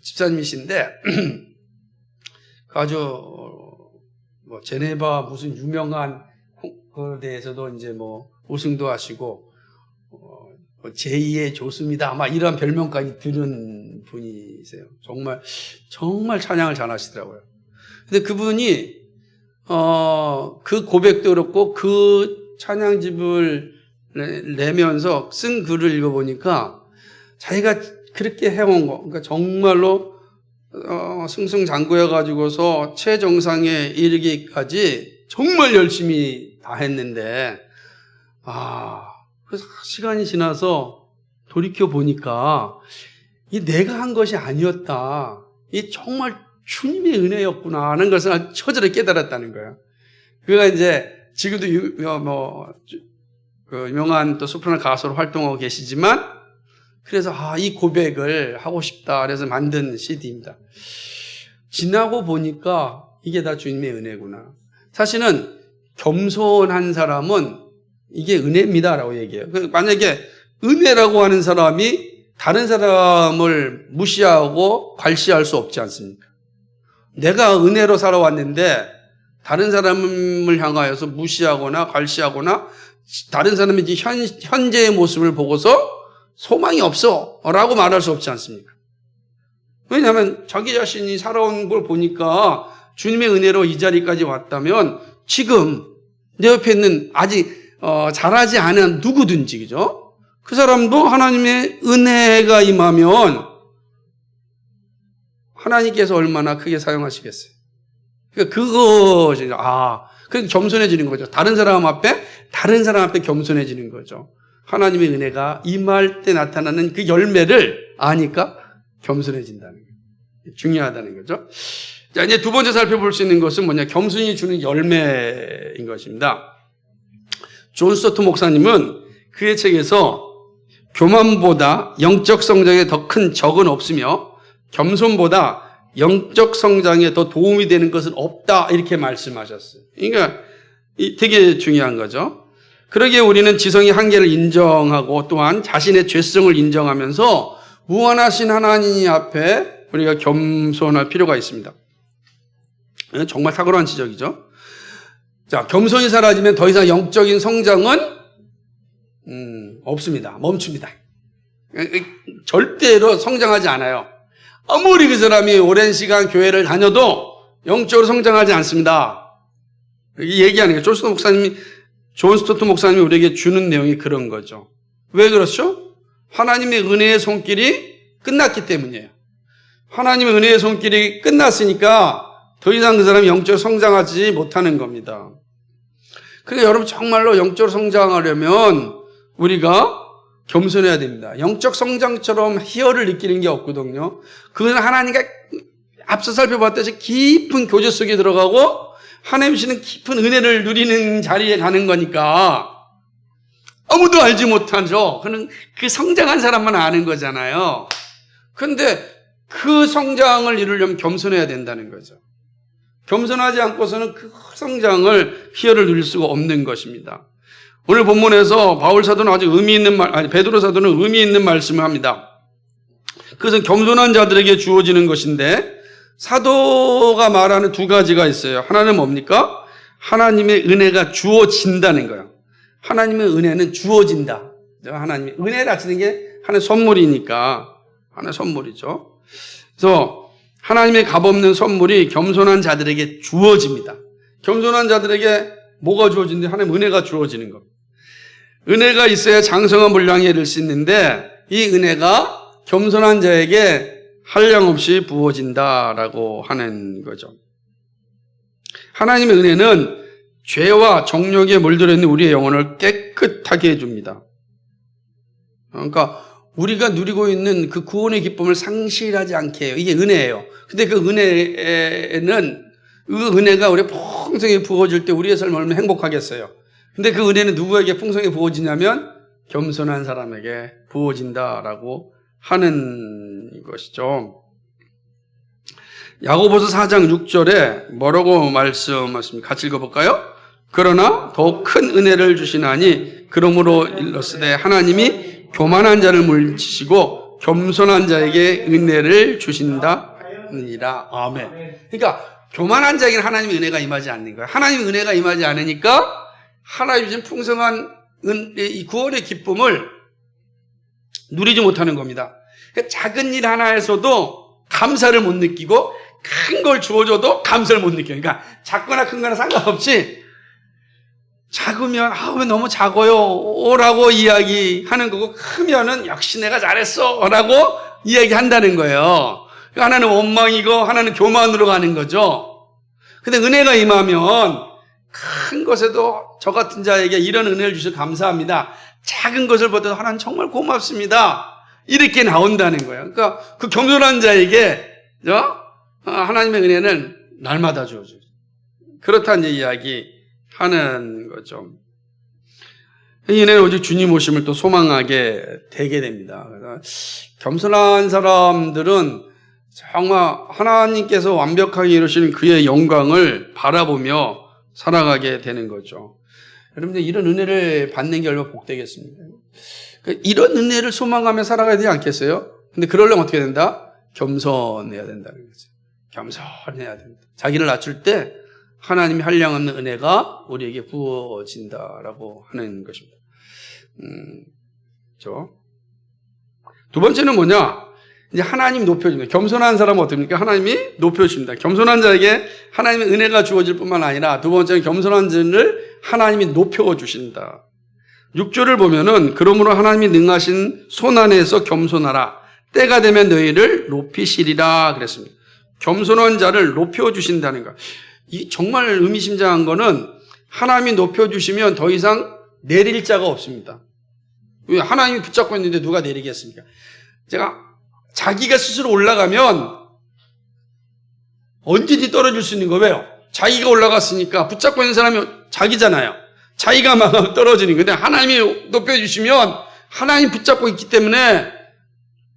Speaker 1: 집사님이신데 아주 제네바 무슨 유명한 그에 대해서도 이제 우승도 하시고 제2의 조수입니다. 아마 이런 별명까지 들은 분이세요. 정말 찬양을 잘 하시더라고요. 근데 그분이 그 고백도 그렇고 그 찬양집을 내면서 쓴 글을 읽어보니까 자기가 그렇게 해온 거, 그러니까 정말로 승승장구해가지고서 최정상에 이르기까지 정말 열심히 다 했는데, 그래서 시간이 지나서 돌이켜보니까 이 내가 한 것이 아니었다. 이 정말 주님의 은혜였구나 하는 것을 처절히 깨달았다는 거예요. 그가 이제 지금도 유명한 또 소프라노 가수로 활동하고 계시지만, 그래서 이 고백을 하고 싶다 그래서 만든 CD입니다. 지나고 보니까 이게 다 주님의 은혜구나. 사실은 겸손한 사람은 이게 은혜입니다라고 얘기해요. 만약에 은혜라고 하는 사람이 다른 사람을 무시하고 괄시할 수 없지 않습니까? 내가 은혜로 살아왔는데 다른 사람을 향하여서 무시하거나 괄시하거나 다른 사람의 현재의 모습을 보고서 소망이 없어 라고 말할 수 없지 않습니까? 왜냐하면 자기 자신이 살아온 걸 보니까 주님의 은혜로 이 자리까지 왔다면 지금 내 옆에 있는 아직 잘하지 않은 누구든지, 그죠? 그 사람도 하나님의 은혜가 임하면 하나님께서 얼마나 크게 사용하시겠어요. 그러니까 그것이 그 겸손해지는 거죠. 다른 사람 앞에 겸손해지는 거죠. 하나님의 은혜가 임할 때 나타나는 그 열매를 아니까 겸손해진다는 거예요. 중요하다는 거죠. 자, 이제 두 번째 살펴볼 수 있는 것은 뭐냐? 겸손이 주는 열매인 것입니다. 존 스토트 목사님은 그의 책에서 교만보다 영적 성장에 더 큰 적은 없으며 겸손보다 영적 성장에 더 도움이 되는 것은 없다 이렇게 말씀하셨어요. 그러니까 되게 중요한 거죠. 그러기에 우리는 지성의 한계를 인정하고 또한 자신의 죄성을 인정하면서 무한하신 하나님 앞에 우리가 겸손할 필요가 있습니다. 정말 탁월한 지적이죠. 자, 겸손이 사라지면 더 이상 영적인 성장은 없습니다. 멈춥니다. 절대로 성장하지 않아요. 아무리 그 사람이 오랜 시간 교회를 다녀도 영적으로 성장하지 않습니다. 얘기하는 거예요. 존 스토트 목사님이 우리에게 주는 내용이 그런 거죠. 왜 그렇죠? 하나님의 은혜의 손길이 끝났기 때문이에요. 하나님의 은혜의 손길이 끝났으니까 더 이상 그 사람이 영적으로 성장하지 못하는 겁니다. 그러니까 여러분 정말로 영적으로 성장하려면 우리가 겸손해야 됩니다. 영적 성장처럼 희열을 느끼는 게 없거든요. 그건 하나님과 앞서 살펴봤듯이 깊은 교제 속에 들어가고 하나님 주시는 깊은 은혜를 누리는 자리에 가는 거니까 아무도 알지 못하죠. 그는 그 성장한 사람만 아는 거잖아요. 그런데 그 성장을 이루려면 겸손해야 된다는 거죠. 겸손하지 않고서는 그 성장을 희열을 누릴 수가 없는 것입니다. 오늘 본문에서 바울 사도는 아주 베드로 사도는 의미 있는 말씀을 합니다. 그것은 겸손한 자들에게 주어지는 것인데 사도가 말하는 두 가지가 있어요. 하나는 뭡니까? 하나님의 은혜가 주어진다는 거예요. 하나님의 은혜는 주어진다. 하나님의 은혜라 치는 게 하나의 선물이니까 하나의 선물이죠. 그래서 하나님의 값없는 선물이 겸손한 자들에게 주어집니다. 겸손한 자들에게 뭐가 주어지는데 하나님의 은혜가 주어지는 겁니다. 은혜가 있어야 장성한 분량에 이를 수 있는데 이 은혜가 겸손한 자에게 한량없이 부어진다라고 하는 거죠. 하나님의 은혜는 죄와 정욕에 물들어 있는 우리의 영혼을 깨끗하게 해줍니다. 그러니까 우리가 누리고 있는 그 구원의 기쁨을 상실하지 않게 해요. 이게 은혜예요. 근데 그 은혜가 우리에 풍성히 부어질 때 우리의 삶을 얼마나 행복하겠어요. 근데 그 은혜는 누구에게 풍성히 부어지냐면 겸손한 사람에게 부어진다라고 하는 것이죠. 야고보서 4장 6절에 뭐라고 말씀하십니까? 같이 읽어볼까요? 그러나 더욱 큰 은혜를 주시나니 그러므로 일렀으되 하나님이 교만한 자를 물리치시고 겸손한 자에게 은혜를 주신다니라. 아멘. 그러니까 교만한 자에게는 하나님의 은혜가 임하지 않는 거예요. 하나님의 은혜가 임하지 않으니까 하나님 주신 풍성한 이 구원의 기쁨을 누리지 못하는 겁니다. 작은 일 하나에서도 감사를 못 느끼고 큰 걸 주어줘도 감사를 못 느껴요. 그러니까 작거나 큰 거나 상관없이 작으면 왜 너무 작아요 라고 이야기하는 거고 크면은 역시 내가 잘했어 라고 이야기한다는 거예요. 하나는 원망이고 하나는 교만으로 가는 거죠. 근데 은혜가 임하면 큰 것에도 저 같은 자에게 이런 은혜를 주셔서 감사합니다. 작은 것을 보더라도 하나님 정말 고맙습니다. 이렇게 나온다는 거예요. 그러니까 그 겸손한 자에게 하나님의 은혜는 날마다 주어져요. 그렇다는 이야기 하는 거죠. 이 은혜는 오직 주님 오심을 또 소망하게 되게 됩니다. 겸손한 사람들은 정말 하나님께서 완벽하게 이루시는 그의 영광을 바라보며 살아가게 되는 거죠. 여러분들 이런 은혜를 받는 게 얼마나 복되겠습니까? 이런 은혜를 소망하며 살아가야 되지 않겠어요? 근데 그러려면 어떻게 된다? 겸손해야 된다는 거죠. 겸손해야 된다. 자기를 낮출 때 하나님이 한량없는 은혜가 우리에게 부어진다라고 하는 것입니다. 그렇죠? 두 번째는 뭐냐? 이제 하나님 높여줍니다. 겸손한 사람은 어떻습니까? 하나님이 높여줍니다. 겸손한 자에게 하나님의 은혜가 주어질 뿐만 아니라 두 번째는 겸손한 자를 하나님이 높여주신다. 6절을 보면은 그러므로 하나님이 능하신 손 안에서 겸손하라. 때가 되면 너희를 높이시리라 그랬습니다. 겸손한 자를 높여주신다는 것. 이 정말 의미심장한 거는 하나님이 높여주시면 더 이상 내릴 자가 없습니다. 왜? 하나님이 붙잡고 있는데 누가 내리겠습니까? 자기가 스스로 올라가면 언제든지 떨어질 수 있는 거예요. 왜요? 자기가 올라갔으니까 붙잡고 있는 사람이 자기잖아요. 자기가 막 떨어지는 건데 하나님이 높여주시면 하나님 붙잡고 있기 때문에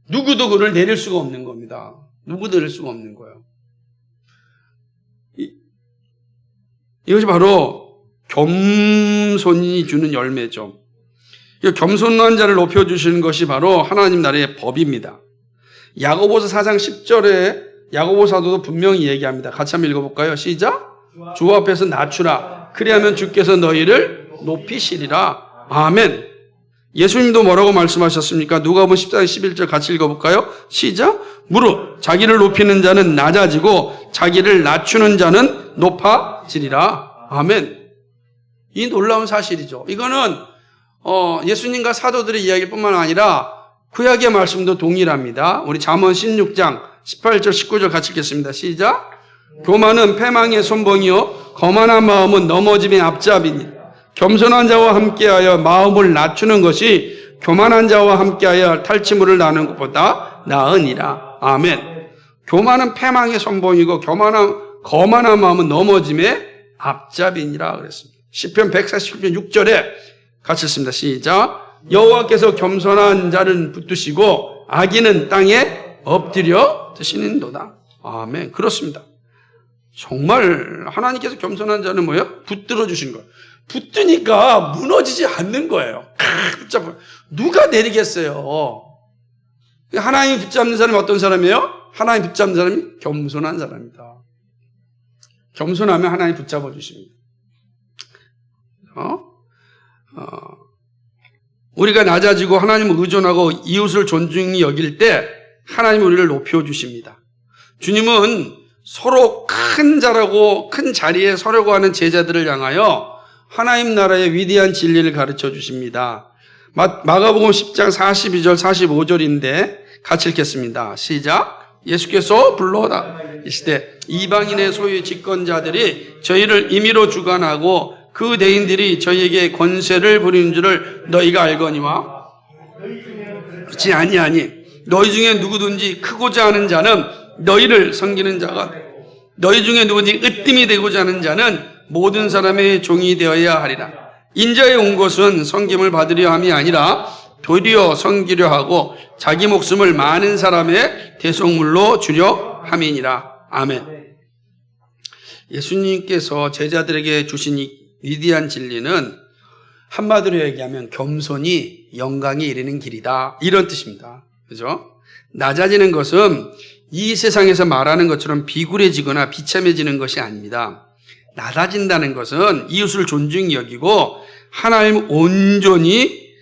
Speaker 1: 누구도 그를 내릴 수가 없는 겁니다. 누구도 내릴 수가 없는 거예요. 이것이 바로 겸손이 주는 열매죠. 겸손한 자를 높여주시는 것이 바로 하나님 나라의 법입니다. 야고보서 4장 10절에 야고보 사도도 분명히 얘기합니다. 같이 한번 읽어볼까요? 시작. 주 앞에서 낮추라. 그리하면 주께서 너희를 높이시리라. 아멘. 예수님도 뭐라고 말씀하셨습니까? 누가복음 14장 11절 같이 읽어볼까요? 시작. 무릇 자기를 높이는 자는 낮아지고 자기를 낮추는 자는 높아지리라. 아멘. 이 놀라운 사실이죠. 이거는 예수님과 사도들의 이야기일 뿐만 아니라 구약의 말씀도 동일합니다. 우리 잠언 16장 18절 19절 같이 읽겠습니다. 시작. 교만은 패망의 선봉이요 거만한 마음은 넘어짐의 앞잡이니 겸손한 자와 함께하여 마음을 낮추는 것이 교만한 자와 함께하여 탈취물을 나누는 것보다 나으니라. 아멘. 교만은 패망의 선봉이고 거만한 마음은 넘어짐의 앞잡이니라 그랬습니다. 시편 147편 6절에 같이 읽습니다. 시작. 여호와께서 겸손한 자를 붙드시고 악인은 땅에 엎드려 드시는도다. 아멘. 그렇습니다. 정말 하나님께서 겸손한 자는 뭐예요? 붙들어 주신 거예요. 붙드니까 무너지지 않는 거예요. 붙잡고 누가 내리겠어요? 하나님이 붙잡는 사람이 어떤 사람이에요? 하나님 붙잡는 사람이 겸손한 사람이다. 겸손하면 하나님 붙잡아 주십니다. 우리가 낮아지고 하나님을 의존하고 이웃을 존중히 여길 때 하나님이 우리를 높여주십니다. 주님은 서로 큰 자라고 큰 자리에 서려고 하는 제자들을 향하여 하나님 나라의 위대한 진리를 가르쳐 주십니다. 마가복음 10장 42절 45절인데 같이 읽겠습니다. 시작. 예수께서 불러다 이시되 이방인의 소유의 집권자들이 저희를 임의로 주관하고 그 대인들이 저희에게 권세를 부리는 줄을 너희가 알거니와 그렇지 아니하니 너희 중에 누구든지 크고자 하는 자는 너희를 섬기는 자가 너희 중에 누구든지 으뜸이 되고자 하는 자는 모든 사람의 종이 되어야 하리라. 인자에 온 것은 섬김을 받으려 함이 아니라 도리어 섬기려 하고 자기 목숨을 많은 사람의 대속물로 주려 함이니라. 아멘. 예수님께서 제자들에게 주신 이 위대한 진리는 한마디로 얘기하면 겸손이 영광에 이르는 길이다. 이런 뜻입니다. 그죠? 낮아지는 것은 이 세상에서 말하는 것처럼 비굴해지거나 비참해지는 것이 아닙니다. 낮아진다는 것은 이웃을 존중히 여기고 하나님 온전히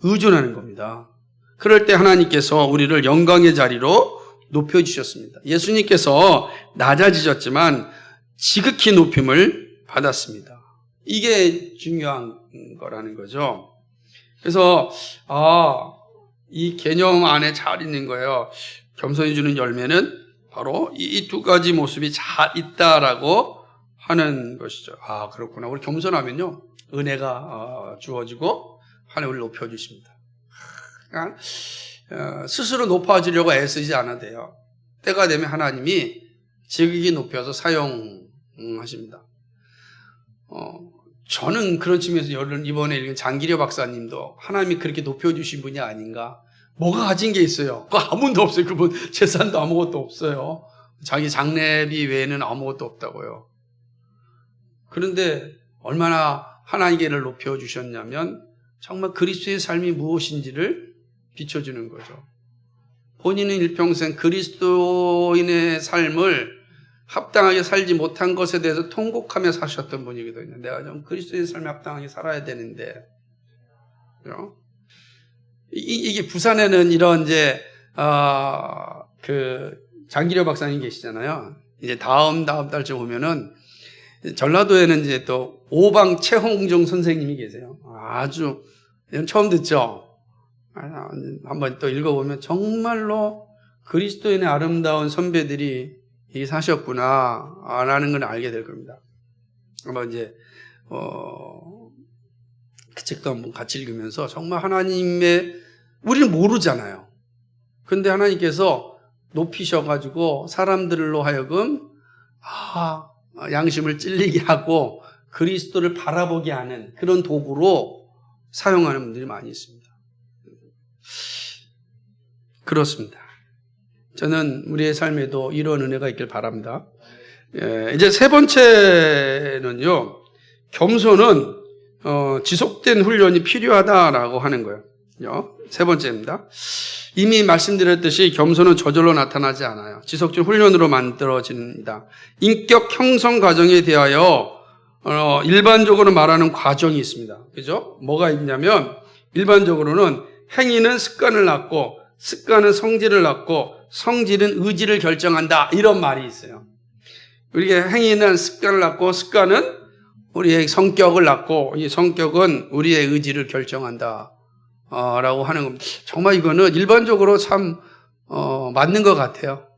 Speaker 1: 의존하는 겁니다. 그럴 때 하나님께서 우리를 영광의 자리로 높여주셨습니다. 예수님께서 낮아지셨지만 지극히 높임을 받았습니다. 이게 중요한 거라는 거죠. 그래서 이 개념 안에 잘 있는 거예요. 겸손히 주는 열매는 바로 이 두 가지 모습이 잘 있다라고 하는 것이죠. 그렇구나. 우리 겸손하면요 은혜가 주어지고 하나님 우리를 높여주십니다. 그러니까 스스로 높아지려고 애쓰지 않아도 돼요. 때가 되면 하나님이 지극히 높여서 사용하십니다. 저는 그런 측면에서 이번에 읽은 장기려 박사님도 하나님이 그렇게 높여주신 분이 아닌가. 뭐가 가진 게 있어요? 아무도 없어요. 그분 재산도 아무것도 없어요. 자기 장례비 외에는 아무것도 없다고요. 그런데 얼마나 하나님께를 높여주셨냐면 정말 그리스도의 삶이 무엇인지를 비춰주는 거죠. 본인은 일평생 그리스도인의 삶을 합당하게 살지 못한 것에 대해서 통곡하며 사셨던 분이거든요. 내가 좀 그리스도의 삶에 합당하게 살아야 되는데. 그죠? 이게 부산에는 이런 장기려 박사님 계시잖아요. 이제 다음 달쯤 오면은 전라도에는 이제 또 오방 최홍종 선생님이 계세요. 아주 처음 듣죠? 한번 또 읽어보면 정말로 그리스도인의 아름다운 선배들이 사셨구나 라는 걸 알게 될 겁니다. 아마 이제 그 책도 한번 같이 읽으면서 정말 우리는 모르잖아요. 근데 하나님께서 높이셔가지고 사람들로 하여금 양심을 찔리게 하고 그리스도를 바라보게 하는 그런 도구로 사용하는 분들이 많이 있습니다. 그렇습니다. 저는 우리의 삶에도 이런 은혜가 있길 바랍니다. 이제 세 번째는요, 겸손은 지속된 훈련이 필요하다라고 하는 거예요. 세 번째입니다. 이미 말씀드렸듯이 겸손은 저절로 나타나지 않아요. 지속적인 훈련으로 만들어집니다. 인격 형성 과정에 대하여 일반적으로 말하는 과정이 있습니다. 그죠? 뭐가 있냐면 일반적으로는 행위는 습관을 낳고 습관은 성질을 낳고 성질은 의지를 결정한다. 이런 말이 있어요. 우리의 행위는 습관을 낳고 습관은 우리의 성격을 낳고 이 성격은 우리의 의지를 결정한다. 라고 하는 겁니다. 정말 이거는 일반적으로 참 맞는 것 같아요.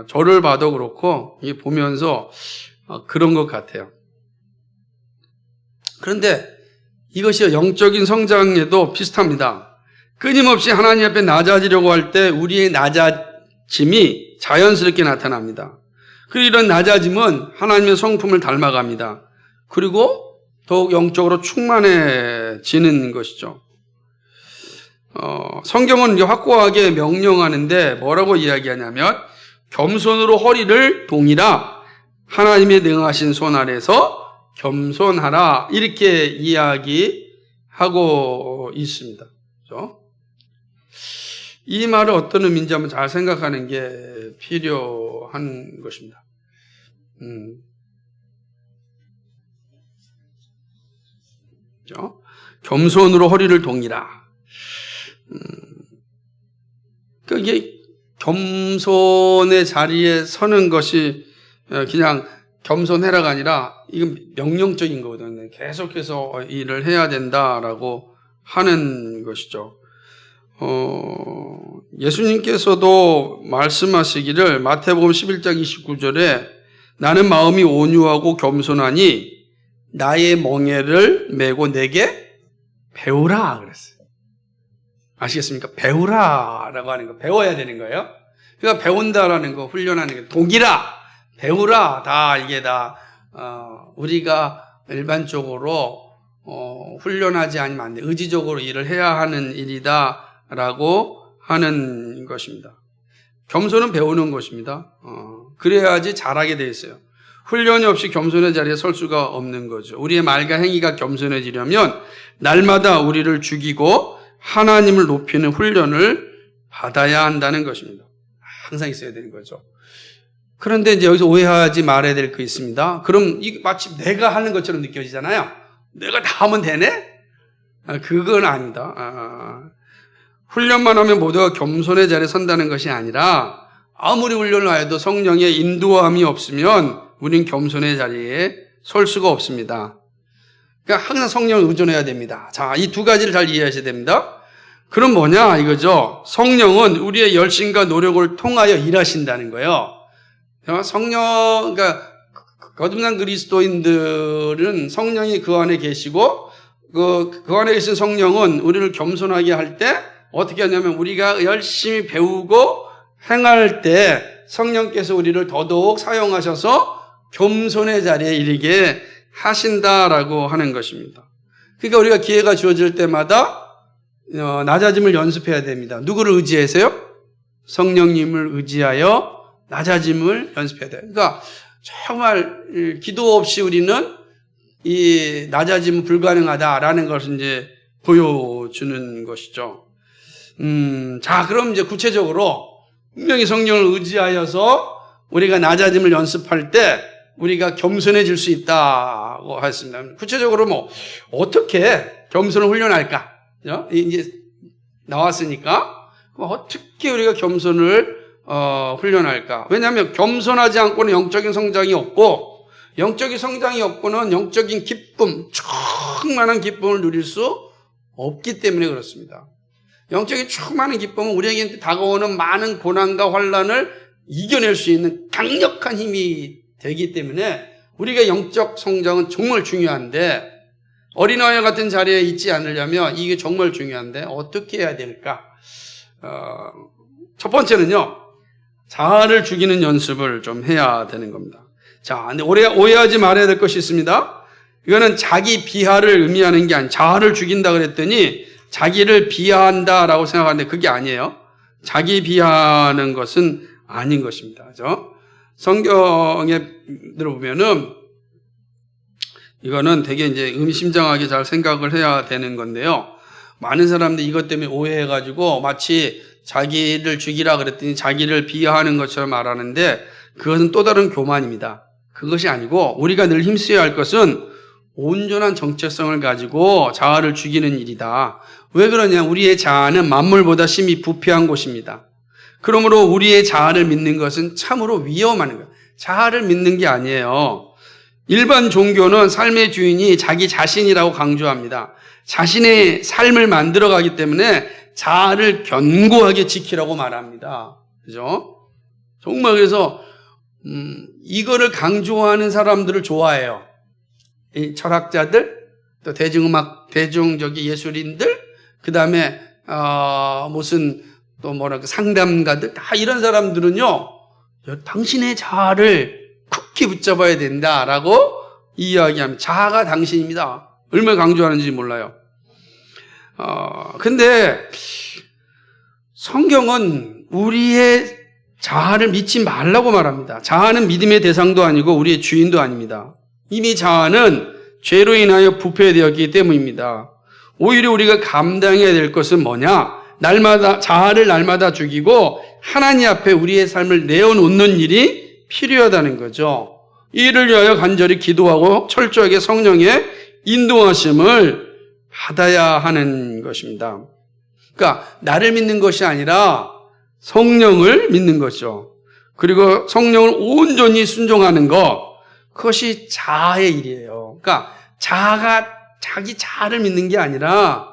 Speaker 1: 저를 봐도 그렇고 보면서 그런 것 같아요. 그런데 이것이 영적인 성장에도 비슷합니다. 끊임없이 하나님 앞에 낮아지려고 할 때 우리의 낮아짐이 자연스럽게 나타납니다. 그리고 이런 낮아짐은 하나님의 성품을 닮아갑니다. 그리고 더욱 영적으로 충만해지는 것이죠. 성경은 확고하게 명령하는데 뭐라고 이야기하냐면 겸손으로 허리를 동이라 하나님의 능하신 손 아래서 겸손하라 이렇게 이야기하고 있습니다. 그렇죠? 이 말은 어떤 의미인지 한번 잘 생각하는 게 필요한 것입니다. 그렇죠? 겸손으로 허리를 동이라. 이게 겸손의 자리에 서는 것이 그냥 겸손해라가 아니라 이건 명령적인 거거든요. 계속해서 일을 해야 된다라고 하는 것이죠. 예수님께서도 말씀하시기를 마태복음 11장 29절에 나는 마음이 온유하고 겸손하니 나의 멍에를 메고 내게 배우라 그랬어요. 아시겠습니까? 배우라라고 하는 거, 배워야 되는 거예요. 그러니까 배운다라는 거, 훈련하는 게 동기라, 배우라, 이게 다 우리가 일반적으로 훈련하지 않으면 안 돼. 의지적으로 일을 해야 하는 일이다라고 하는 것입니다. 겸손은 배우는 것입니다. 그래야지 잘하게 돼 있어요. 훈련이 없이 겸손의 자리에 설 수가 없는 거죠. 우리의 말과 행위가 겸손해지려면 날마다 우리를 죽이고 하나님을 높이는 훈련을 받아야 한다는 것입니다. 항상 있어야 되는 거죠. 그런데 이제 여기서 오해하지 말아야 될 거 있습니다. 그럼 이게 마치 내가 하는 것처럼 느껴지잖아요. 내가 다 하면 되네? 그건 아닙니다. 훈련만 하면 모두가 겸손의 자리에 선다는 것이 아니라 아무리 훈련을 해도 성령의 인도함이 없으면 우린 겸손의 자리에 설 수가 없습니다. 그러니까 항상 성령을 의존해야 됩니다. 자, 이 두 가지를 잘 이해하셔야 됩니다. 그럼 뭐냐 이거죠. 성령은 우리의 열심과 노력을 통하여 일하신다는 거예요. 그러니까 거듭난 그리스도인들은 성령이 그 안에 계시고 그 안에 계신 성령은 우리를 겸손하게 할 때 어떻게 하냐면 우리가 열심히 배우고 행할 때 성령께서 우리를 더더욱 사용하셔서 겸손의 자리에 이르게 하신다라고 하는 것입니다. 그러니까 우리가 기회가 주어질 때마다 낮아짐을 연습해야 됩니다. 누구를 의지해서요? 성령님을 의지하여 낮아짐을 연습해야 돼요. 그러니까 정말 기도 없이 우리는 이 낮아짐은 불가능하다라는 것을 이제 보여주는 것이죠. 자, 그럼 이제 구체적으로 분명히 성령을 의지하여서 우리가 낮아짐을 연습할 때 우리가 겸손해질 수 있다고 했습니다. 구체적으로 어떻게 겸손을 훈련할까? 이제 나왔으니까 어떻게 우리가 겸손을 훈련할까? 왜냐하면 겸손하지 않고는 영적인 성장이 없고 영적인 성장이 없고는 영적인 기쁨, 충만한 기쁨을 누릴 수 없기 때문에 그렇습니다. 영적인 충만한 기쁨은 우리에게 다가오는 많은 고난과 환난을 이겨낼 수 있는 강력한 힘이 되기 때문에 우리가 영적 성장은 정말 중요한데 어린아이 같은 자리에 있지 않으려면 이게 정말 중요한데 어떻게 해야 될까? 첫 번째는요. 자아를 죽이는 연습을 좀 해야 되는 겁니다. 자, 근데 오해하지 말아야 될 것이 있습니다. 이거는 자기 비하를 의미하는 게 아니에요. 자아를 죽인다 그랬더니 자기를 비하한다라고 생각하는데 그게 아니에요. 자기 비하하는 것은 아닌 것입니다. 그죠? 성경에 들어보면은 이거는 되게 이제 의미심장하게 잘 생각을 해야 되는 건데요. 많은 사람들이 이것 때문에 오해해가지고 마치 자기를 죽이라 그랬더니 자기를 비하하는 것처럼 말하는데 그것은 또 다른 교만입니다. 그것이 아니고 우리가 늘 힘써야 할 것은 온전한 정체성을 가지고 자아를 죽이는 일이다. 왜 그러냐? 우리의 자아는 만물보다 심히 부패한 곳입니다. 그러므로 우리의 자아를 믿는 것은 참으로 위험한 거예요. 자아를 믿는 게 아니에요. 일반 종교는 삶의 주인이 자기 자신이라고 강조합니다. 자신의 삶을 만들어가기 때문에 자아를 견고하게 지키라고 말합니다. 그죠? 정말 그래서 이거를 강조하는 사람들을 좋아해요. 이 철학자들, 또 대중적인 예술인들, 그 다음에 무슨 또 뭐랄까 상담가들, 다 이런 사람들은요, 당신의 자아를 굳게 붙잡아야 된다라고 이야기합니다. 자아가 당신입니다. 얼마나 강조하는지 몰라요. 근데 성경은 우리의 자아를 믿지 말라고 말합니다. 자아는 믿음의 대상도 아니고 우리의 주인도 아닙니다. 이미 자아는 죄로 인하여 부패되었기 때문입니다. 오히려 우리가 감당해야 될 것은 뭐냐? 자아를 날마다 죽이고 하나님 앞에 우리의 삶을 내어놓는 일이 필요하다는 거죠. 이를 위하여 간절히 기도하고 철저하게 성령의 인도하심을 받아야 하는 것입니다. 그러니까 나를 믿는 것이 아니라 성령을 믿는 것이죠. 그리고 성령을 온전히 순종하는 것, 그것이 자아의 일이에요. 그러니까 자기 자아를 믿는 게 아니라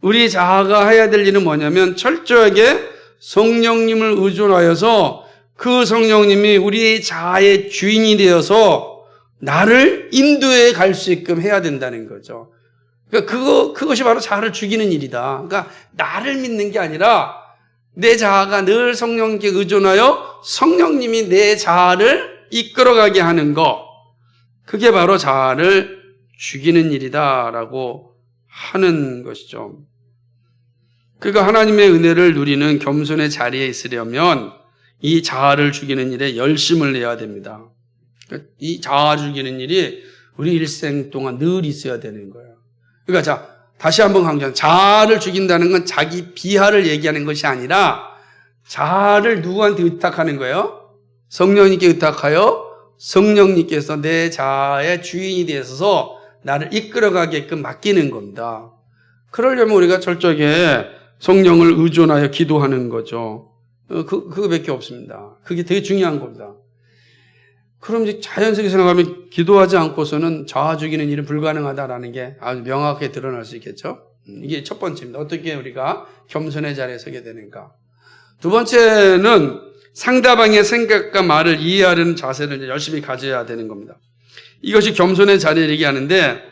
Speaker 1: 우리 자아가 해야 될 일은 뭐냐면 철저하게 성령님을 의존하여서 그 성령님이 우리의 자아의 주인이 되어서 나를 인도해 갈 수 있게끔 해야 된다는 거죠. 그러니까 그것이 바로 자아를 죽이는 일이다. 그러니까 나를 믿는 게 아니라 내 자아가 늘 성령님께 의존하여 성령님이 내 자아를 이끌어가게 하는 것, 그게 바로 자아를 죽이는 일이다라고 하는 것이죠. 그러니까 하나님의 은혜를 누리는 겸손의 자리에 있으려면 이 자아를 죽이는 일에 열심을 내야 됩니다. 이 자아 죽이는 일이 우리 일생 동안 늘 있어야 되는 거예요. 그러니까 자, 다시 한번 강조한 자아를 죽인다는 건 자기 비하를 얘기하는 것이 아니라 자아를 누구한테 의탁하는 거예요? 성령님께 의탁하여 성령님께서 내 자아의 주인이 되어서 나를 이끌어가게끔 맡기는 겁니다. 그러려면 우리가 철저하게 성령을 의존하여 기도하는 거죠. 그거밖에 없습니다. 그게 되게 중요한 겁니다. 그럼 이제 자연스럽게 생각하면 기도하지 않고서는 자아 죽이는 일은 불가능하다라는 게 아주 명확하게 드러날 수 있겠죠. 이게 첫 번째입니다. 어떻게 우리가 겸손의 자리에 서게 되는가. 두 번째는 상대방의 생각과 말을 이해하려는 자세를 열심히 가져야 되는 겁니다. 이것이 겸손의 자리를 얘기하는데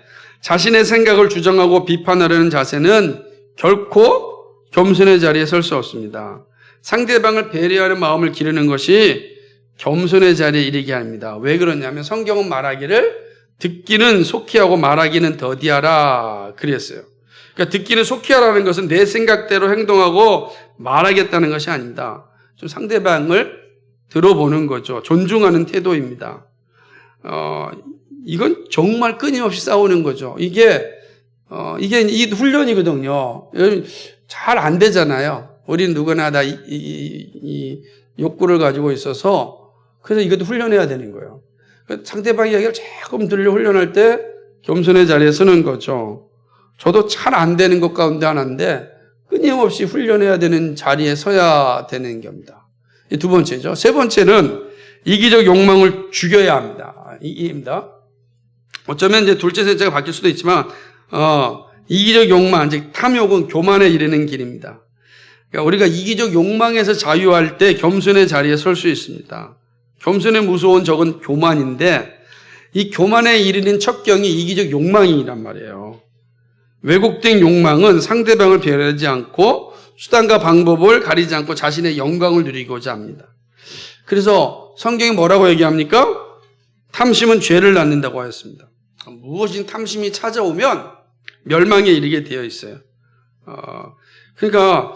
Speaker 1: 자신의 생각을 주장하고 비판하려는 자세는 결코 겸손의 자리에 설 수 없습니다. 상대방을 배려하는 마음을 기르는 것이 겸손의 자리에 이르게 합니다. 왜 그러냐면 성경은 말하기를 듣기는 속히 하고 말하기는 더디하라 그랬어요. 그러니까 듣기는 속히 하라는 것은 내 생각대로 행동하고 말하겠다는 것이 아닙니다. 좀 상대방을 들어보는 거죠. 존중하는 태도입니다. 이건 정말 끊임없이 싸우는 거죠. 이게 이 훈련이거든요. 잘 안 되잖아요. 우리는 누구나 다 이 욕구를 가지고 있어서 그래서 이것도 훈련해야 되는 거예요. 상대방 이야기를 조금 들려 훈련할 때 겸손의 자리에 서는 거죠. 저도 잘 안 되는 것 가운데 하나인데 끊임없이 훈련해야 되는 자리에 서야 되는 겁니다. 두 번째죠. 세 번째는 이기적 욕망을 죽여야 합니다. 이입니다. 어쩌면 이제 둘째, 셋째가 바뀔 수도 있지만, 이기적 욕망, 즉 탐욕은 교만에 이르는 길입니다. 그러니까 우리가 이기적 욕망에서 자유할 때 겸손의 자리에 설 수 있습니다. 겸손의 무서운 적은 교만인데, 이 교만에 이르는 첩경이 이기적 욕망이란 말이에요. 왜곡된 욕망은 상대방을 배려하지 않고 수단과 방법을 가리지 않고 자신의 영광을 누리고자 합니다. 그래서 성경이 뭐라고 얘기합니까? 탐심은 죄를 낳는다고 하였습니다. 무엇인 탐심이 찾아오면 멸망에 이르게 되어 있어요. 그러니까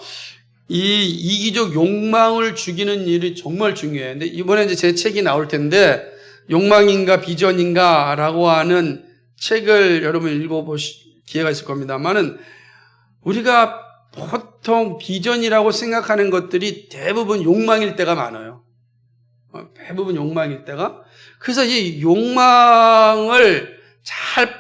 Speaker 1: 이 이기적 욕망을 죽이는 일이 정말 중요해요. 근데 이번에 이제 제 책이 나올 텐데 욕망인가 비전인가라고 하는 책을 여러분 읽어보실 기회가 있을 겁니다만은 우리가 보통 비전이라고 생각하는 것들이 대부분 욕망일 때가 많아요. 대부분 욕망일 때가. 그래서 이 욕망을 잘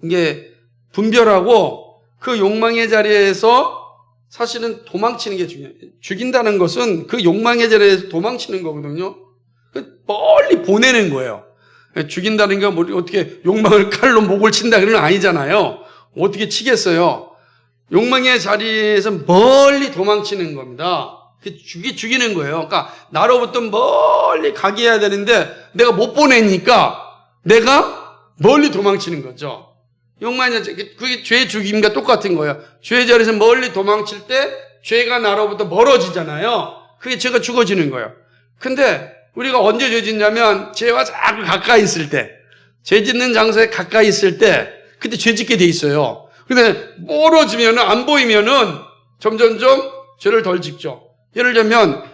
Speaker 1: 이게 분별하고 그 욕망의 자리에서 사실은 도망치는 게 중요해요. 죽인다는 것은 그 욕망의 자리에서 도망치는 거거든요. 멀리 보내는 거예요. 죽인다는 게 뭐 어떻게 욕망을 칼로 목을 친다 그런 건 아니잖아요. 어떻게 치겠어요? 욕망의 자리에서 멀리 도망치는 겁니다. 죽이는 거예요. 그러니까 나로부터 멀리 가게 해야 되는데 내가 못 보내니까 내가 멀리 도망치는 거죠. 욕망의 자리, 그게 죄 죽임과 똑같은 거예요. 죄의 자리에서 멀리 도망칠 때 죄가 나로부터 멀어지잖아요. 그게 죄가 죽어지는 거예요. 근데 우리가 언제 죄 짓냐면 죄와 자꾸 가까이 있을 때, 죄 짓는 장소에 가까이 있을 때 그때 죄 짓게 돼 있어요. 근데 멀어지면은 안 보이면은 점점점 죄를 덜 짓죠. 예를 들면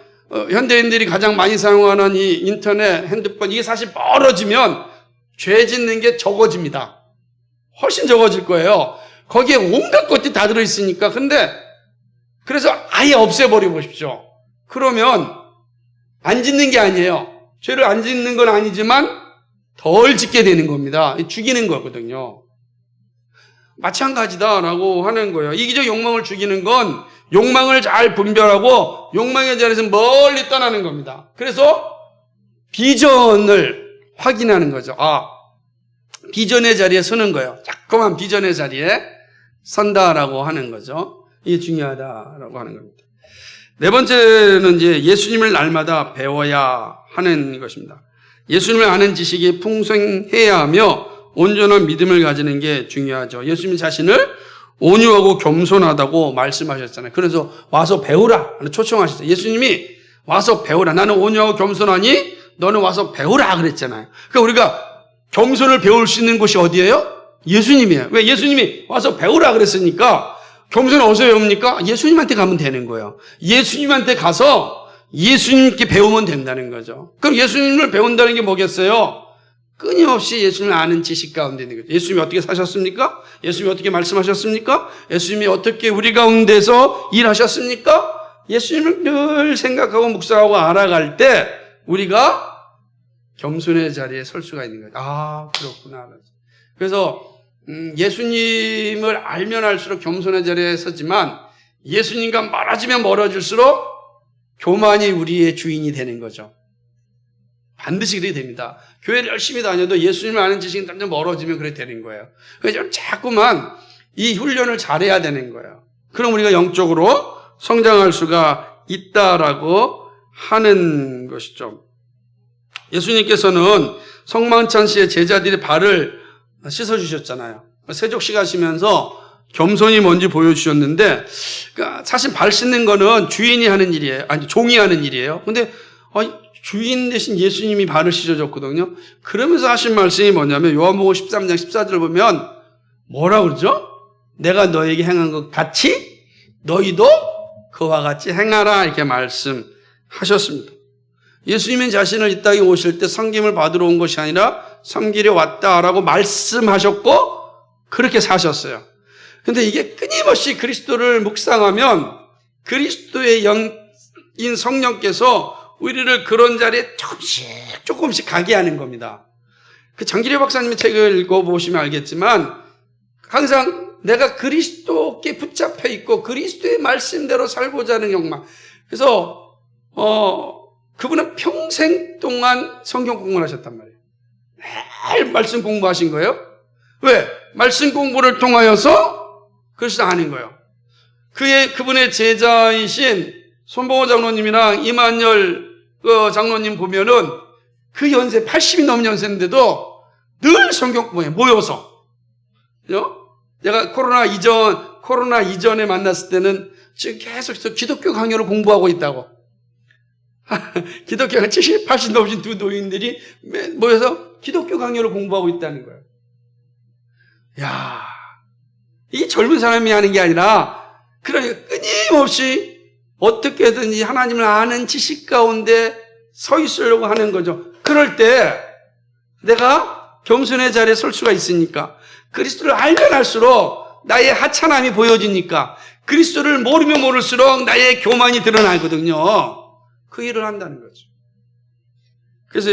Speaker 1: 현대인들이 가장 많이 사용하는 이 인터넷, 핸드폰 이게 사실 멀어지면 죄 짓는 게 적어집니다. 훨씬 적어질 거예요. 거기에 온갖 것들이 다 들어있으니까. 근데 그래서 아예 없애버려 보십시오. 그러면 안 짓는 게 아니에요. 죄를 안 짓는 건 아니지만 덜 짓게 되는 겁니다. 죽이는 거거든요. 마찬가지다라고 하는 거예요. 이기적 욕망을 죽이는 건 욕망을 잘 분별하고 욕망의 자리에서 멀리 떠나는 겁니다. 그래서 비전을 확인하는 거죠. 비전의 자리에 서는 거예요. 자꾸만 비전의 자리에 선다라고 하는 거죠. 이게 중요하다라고 하는 겁니다. 네 번째는 이제 예수님을 날마다 배워야 하는 것입니다. 예수님을 아는 지식이 풍성해야 하며 온전한 믿음을 가지는 게 중요하죠. 예수님 자신을 온유하고 겸손하다고 말씀하셨잖아요. 그래서 와서 배우라 초청하셨어요. 예수님이 와서 배우라. 나는 온유하고 겸손하니 너는 와서 배우라 그랬잖아요. 그러니까 우리가 겸손을 배울 수 있는 곳이 어디예요? 예수님이에요. 왜? 예수님이 와서 배우라 그랬으니까 겸손을 어디서 배웁니까? 예수님한테 가면 되는 거예요. 예수님한테 가서 예수님께 배우면 된다는 거죠. 그럼 예수님을 배운다는 게 뭐겠어요? 끊임없이 예수님을 아는 지식 가운데 있는 거죠. 예수님이 어떻게 사셨습니까? 예수님이 어떻게 말씀하셨습니까? 예수님이 어떻게 우리 가운데서 일하셨습니까? 예수님을 늘 생각하고 묵상하고 알아갈 때 우리가 겸손의 자리에 설 수가 있는 거예요. 그렇구나. 그래서 예수님을 알면 알수록 겸손의 자리에 서지만 예수님과 멀어지면 멀어질수록 교만이 우리의 주인이 되는 거죠. 반드시 그렇게 됩니다. 교회를 열심히 다녀도 예수님을 아는 지식이 점점 멀어지면 그렇게 되는 거예요. 그래서 자꾸만 이 훈련을 잘해야 되는 거예요. 그럼 우리가 영적으로 성장할 수가 있다라고 하는 것이죠. 예수님께서는 성만찬 시에 제자들의 발을 씻어주셨잖아요. 세족식 하시면서 겸손이 뭔지 보여주셨는데, 그러니까 사실 발 씻는 거는 주인이 하는 일이에요. 아니, 종이 하는 일이에요. 근데 주인 대신 예수님이 발을 씻어줬거든요. 그러면서 하신 말씀이 뭐냐면 요한복음 13장 14절을 보면 뭐라 그러죠? 내가 너에게 행한 것 같이 너희도 그와 같이 행하라 이렇게 말씀하셨습니다. 예수님은 자신을 이 땅에 오실 때 섬김을 받으러 온 것이 아니라 섬기려 왔다라고 말씀하셨고 그렇게 사셨어요. 근데 이게 끊임없이 그리스도를 묵상하면 그리스도의 영인 성령께서 우리를 그런 자리에 조금씩 가게 하는 겁니다. 그 장기려 박사님의 책을 읽어보시면 알겠지만 항상 내가 그리스도께 붙잡혀 있고 그리스도의 말씀대로 살고자 하는 욕망. 그래서 그분은 평생 동안 성경 공부를 하셨단 말이에요. 매일 말씀 공부하신 거예요. 왜? 말씀 공부를 통하여서 그리스도 아는 거예요. 그분의 제자이신 손봉호 장로님이랑 이만열 장로님 보면은 그 연세, 80이 넘은 연세인데도 늘 성경 모여서. 내가 코로나 이전에 만났을 때는 지금 계속 기독교 강요를 공부하고 있다고. 기독교가 70, 80 넘으신 두 노인들이 모여서 기독교 강요를 공부하고 있다는 거예요. 야, 이게 젊은 사람이 하는 게 아니라, 그러니까 끊임없이 어떻게든지 하나님을 아는 지식 가운데 서 있으려고 하는 거죠. 그럴 때 내가 겸손의 자리에 설 수가 있으니까, 그리스도를 알면 알수록 나의 하찮음이 보여지니까, 그리스도를 모르면 모를수록 나의 교만이 드러나거든요. 그 일을 한다는 거죠. 그래서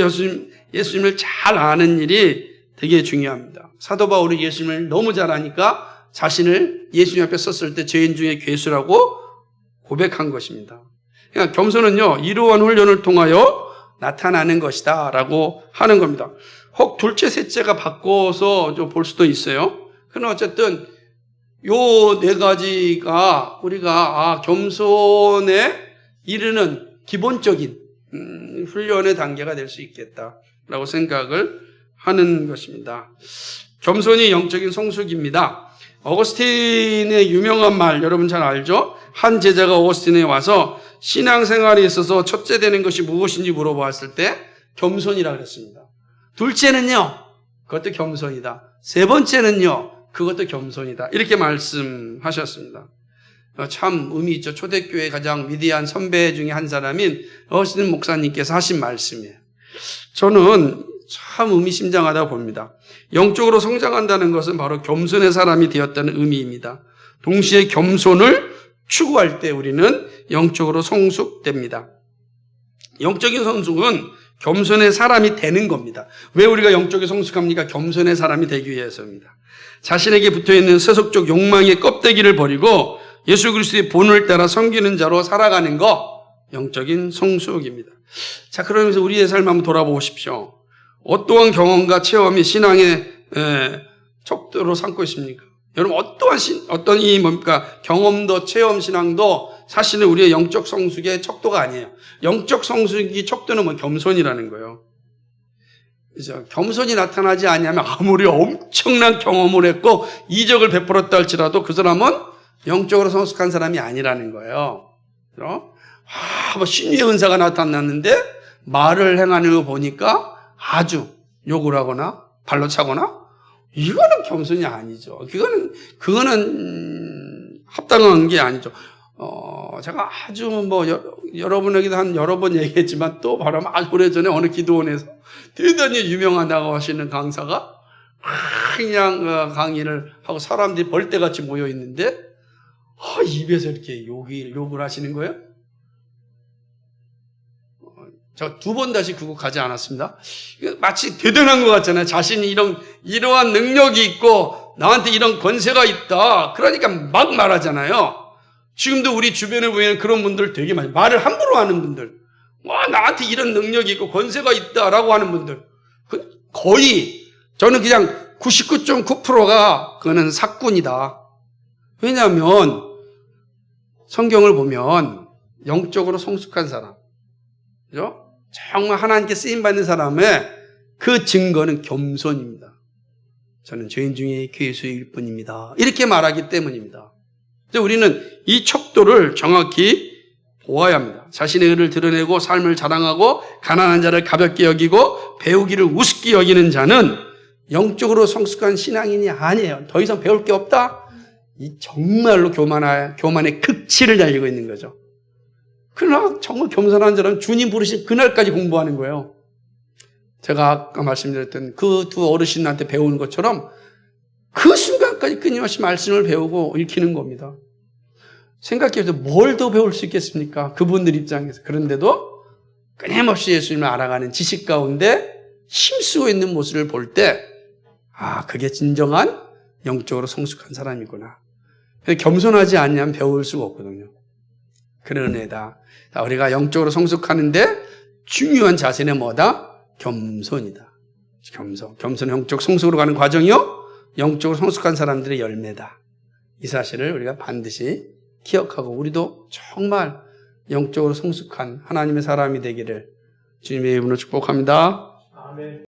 Speaker 1: 예수님을 잘 아는 일이 되게 중요합니다. 사도 바울이 예수님을 너무 잘 아니까 자신을 예수님 앞에 섰을 때 죄인 중에 괴수라고 고백한 것입니다. 그러니까 겸손은요, 이러한 훈련을 통하여 나타나는 것이다 라고 하는 겁니다. 혹 둘째, 셋째가 바꿔서 좀 볼 수도 있어요. 그러나 어쨌든 요 네 가지가 우리가 겸손에 이르는 기본적인 훈련의 단계가 될 수 있겠다라고 생각을 하는 것입니다. 겸손이 영적인 성숙입니다. 어거스틴의 유명한 말 여러분 잘 알죠? 한 제자가 어거스틴에 와서 신앙생활에 있어서 첫째 되는 것이 무엇인지 물어보았을 때 겸손이라고 그랬습니다. 둘째는요, 그것도 겸손이다. 세 번째는요, 그것도 겸손이다. 이렇게 말씀하셨습니다. 참 의미 있죠. 초대교회 가장 위대한 선배 중에 한 사람인 어거스틴 목사님께서 하신 말씀이에요. 저는 참 의미심장하다고 봅니다. 영적으로 성장한다는 것은 바로 겸손의 사람이 되었다는 의미입니다. 동시에 겸손을 추구할 때 우리는 영적으로 성숙됩니다. 영적인 성숙은 겸손의 사람이 되는 겁니다. 왜 우리가 영적인 성숙합니까? 겸손의 사람이 되기 위해서입니다. 자신에게 붙어있는 세속적 욕망의 껍데기를 버리고 예수 그리스도의 본을 따라 섬기는 자로 살아가는 거, 영적인 성숙입니다. 자, 그러면서 우리의 삶 한번 돌아보십시오. 어떠한 경험과 체험이 신앙의 척도로 삼고 있습니까? 여러분, 어떤 이 뭡니까? 경험도 체험 신앙도 사실은 우리의 영적 성숙의 척도가 아니에요. 영적 성숙의 척도는 겸손이라는 거예요. 그죠? 겸손이 나타나지 않냐면 아무리 엄청난 경험을 했고 이적을 베풀었다 할지라도 그 사람은 영적으로 성숙한 사람이 아니라는 거예요. 그죠? 신유의 은사가 나타났는데 말을 행하는 거 보니까 아주 욕을 하거나 발로 차거나, 이거는 겸손이 아니죠. 그거는 합당한 게 아니죠. 제가 아주 여러분에게도 한 여러 번 얘기했지만 또 바로 아주 오래전에 어느 기도원에서 대단히 유명하다고 하시는 강사가 그냥 강의를 하고 사람들이 벌떼같이 모여 있는데 입에서 이렇게 욕을 하시는 거예요. 제가 2번 다시 그거 가지 않았습니다. 마치 대단한 것 같잖아요. 자신이 이러한 능력이 있고 나한테 이런 권세가 있다. 그러니까 막 말하잖아요. 지금도 우리 주변에 보면 그런 분들 되게 많아요. 말을 함부로 하는 분들. 나한테 이런 능력이 있고 권세가 있다라고 하는 분들. 거의 저는 그냥 99.9%가 그거는 사꾼이다. 왜냐하면 성경을 보면 영적으로 성숙한 사람, 그죠? 정말 하나님께 쓰임받는 사람의 그 증거는 겸손입니다. 저는 죄인 중에 괴수일 뿐입니다. 이렇게 말하기 때문입니다. 그래서 우리는 이 척도를 정확히 보아야 합니다. 자신의 의를 드러내고 삶을 자랑하고 가난한 자를 가볍게 여기고 배우기를 우습게 여기는 자는 영적으로 성숙한 신앙인이 아니에요. 더 이상 배울 게 없다? 이 정말로 교만의 극치를 달리고 있는 거죠. 그러나 정말 겸손한 사람은 주님 부르신 그날까지 공부하는 거예요. 제가 아까 말씀드렸던 그 두 어르신한테 배우는 것처럼 그 순간까지 끊임없이 말씀을 배우고 읽히는 겁니다. 생각해보세요. 뭘 더 배울 수 있겠습니까? 그분들 입장에서. 그런데도 끊임없이 예수님을 알아가는 지식 가운데 힘쓰고 있는 모습을 볼 때, 그게 진정한 영적으로 성숙한 사람이구나. 겸손하지 않으면 배울 수가 없거든요. 그런 애다. 우리가 영적으로 성숙하는데 중요한 자세는 뭐다? 겸손이다. 겸손 영적 성숙으로 가는 과정이요, 영적으로 성숙한 사람들의 열매다. 이 사실을 우리가 반드시 기억하고 우리도 정말 영적으로 성숙한 하나님의 사람이 되기를 주님의 이름으로 축복합니다.
Speaker 2: 아멘.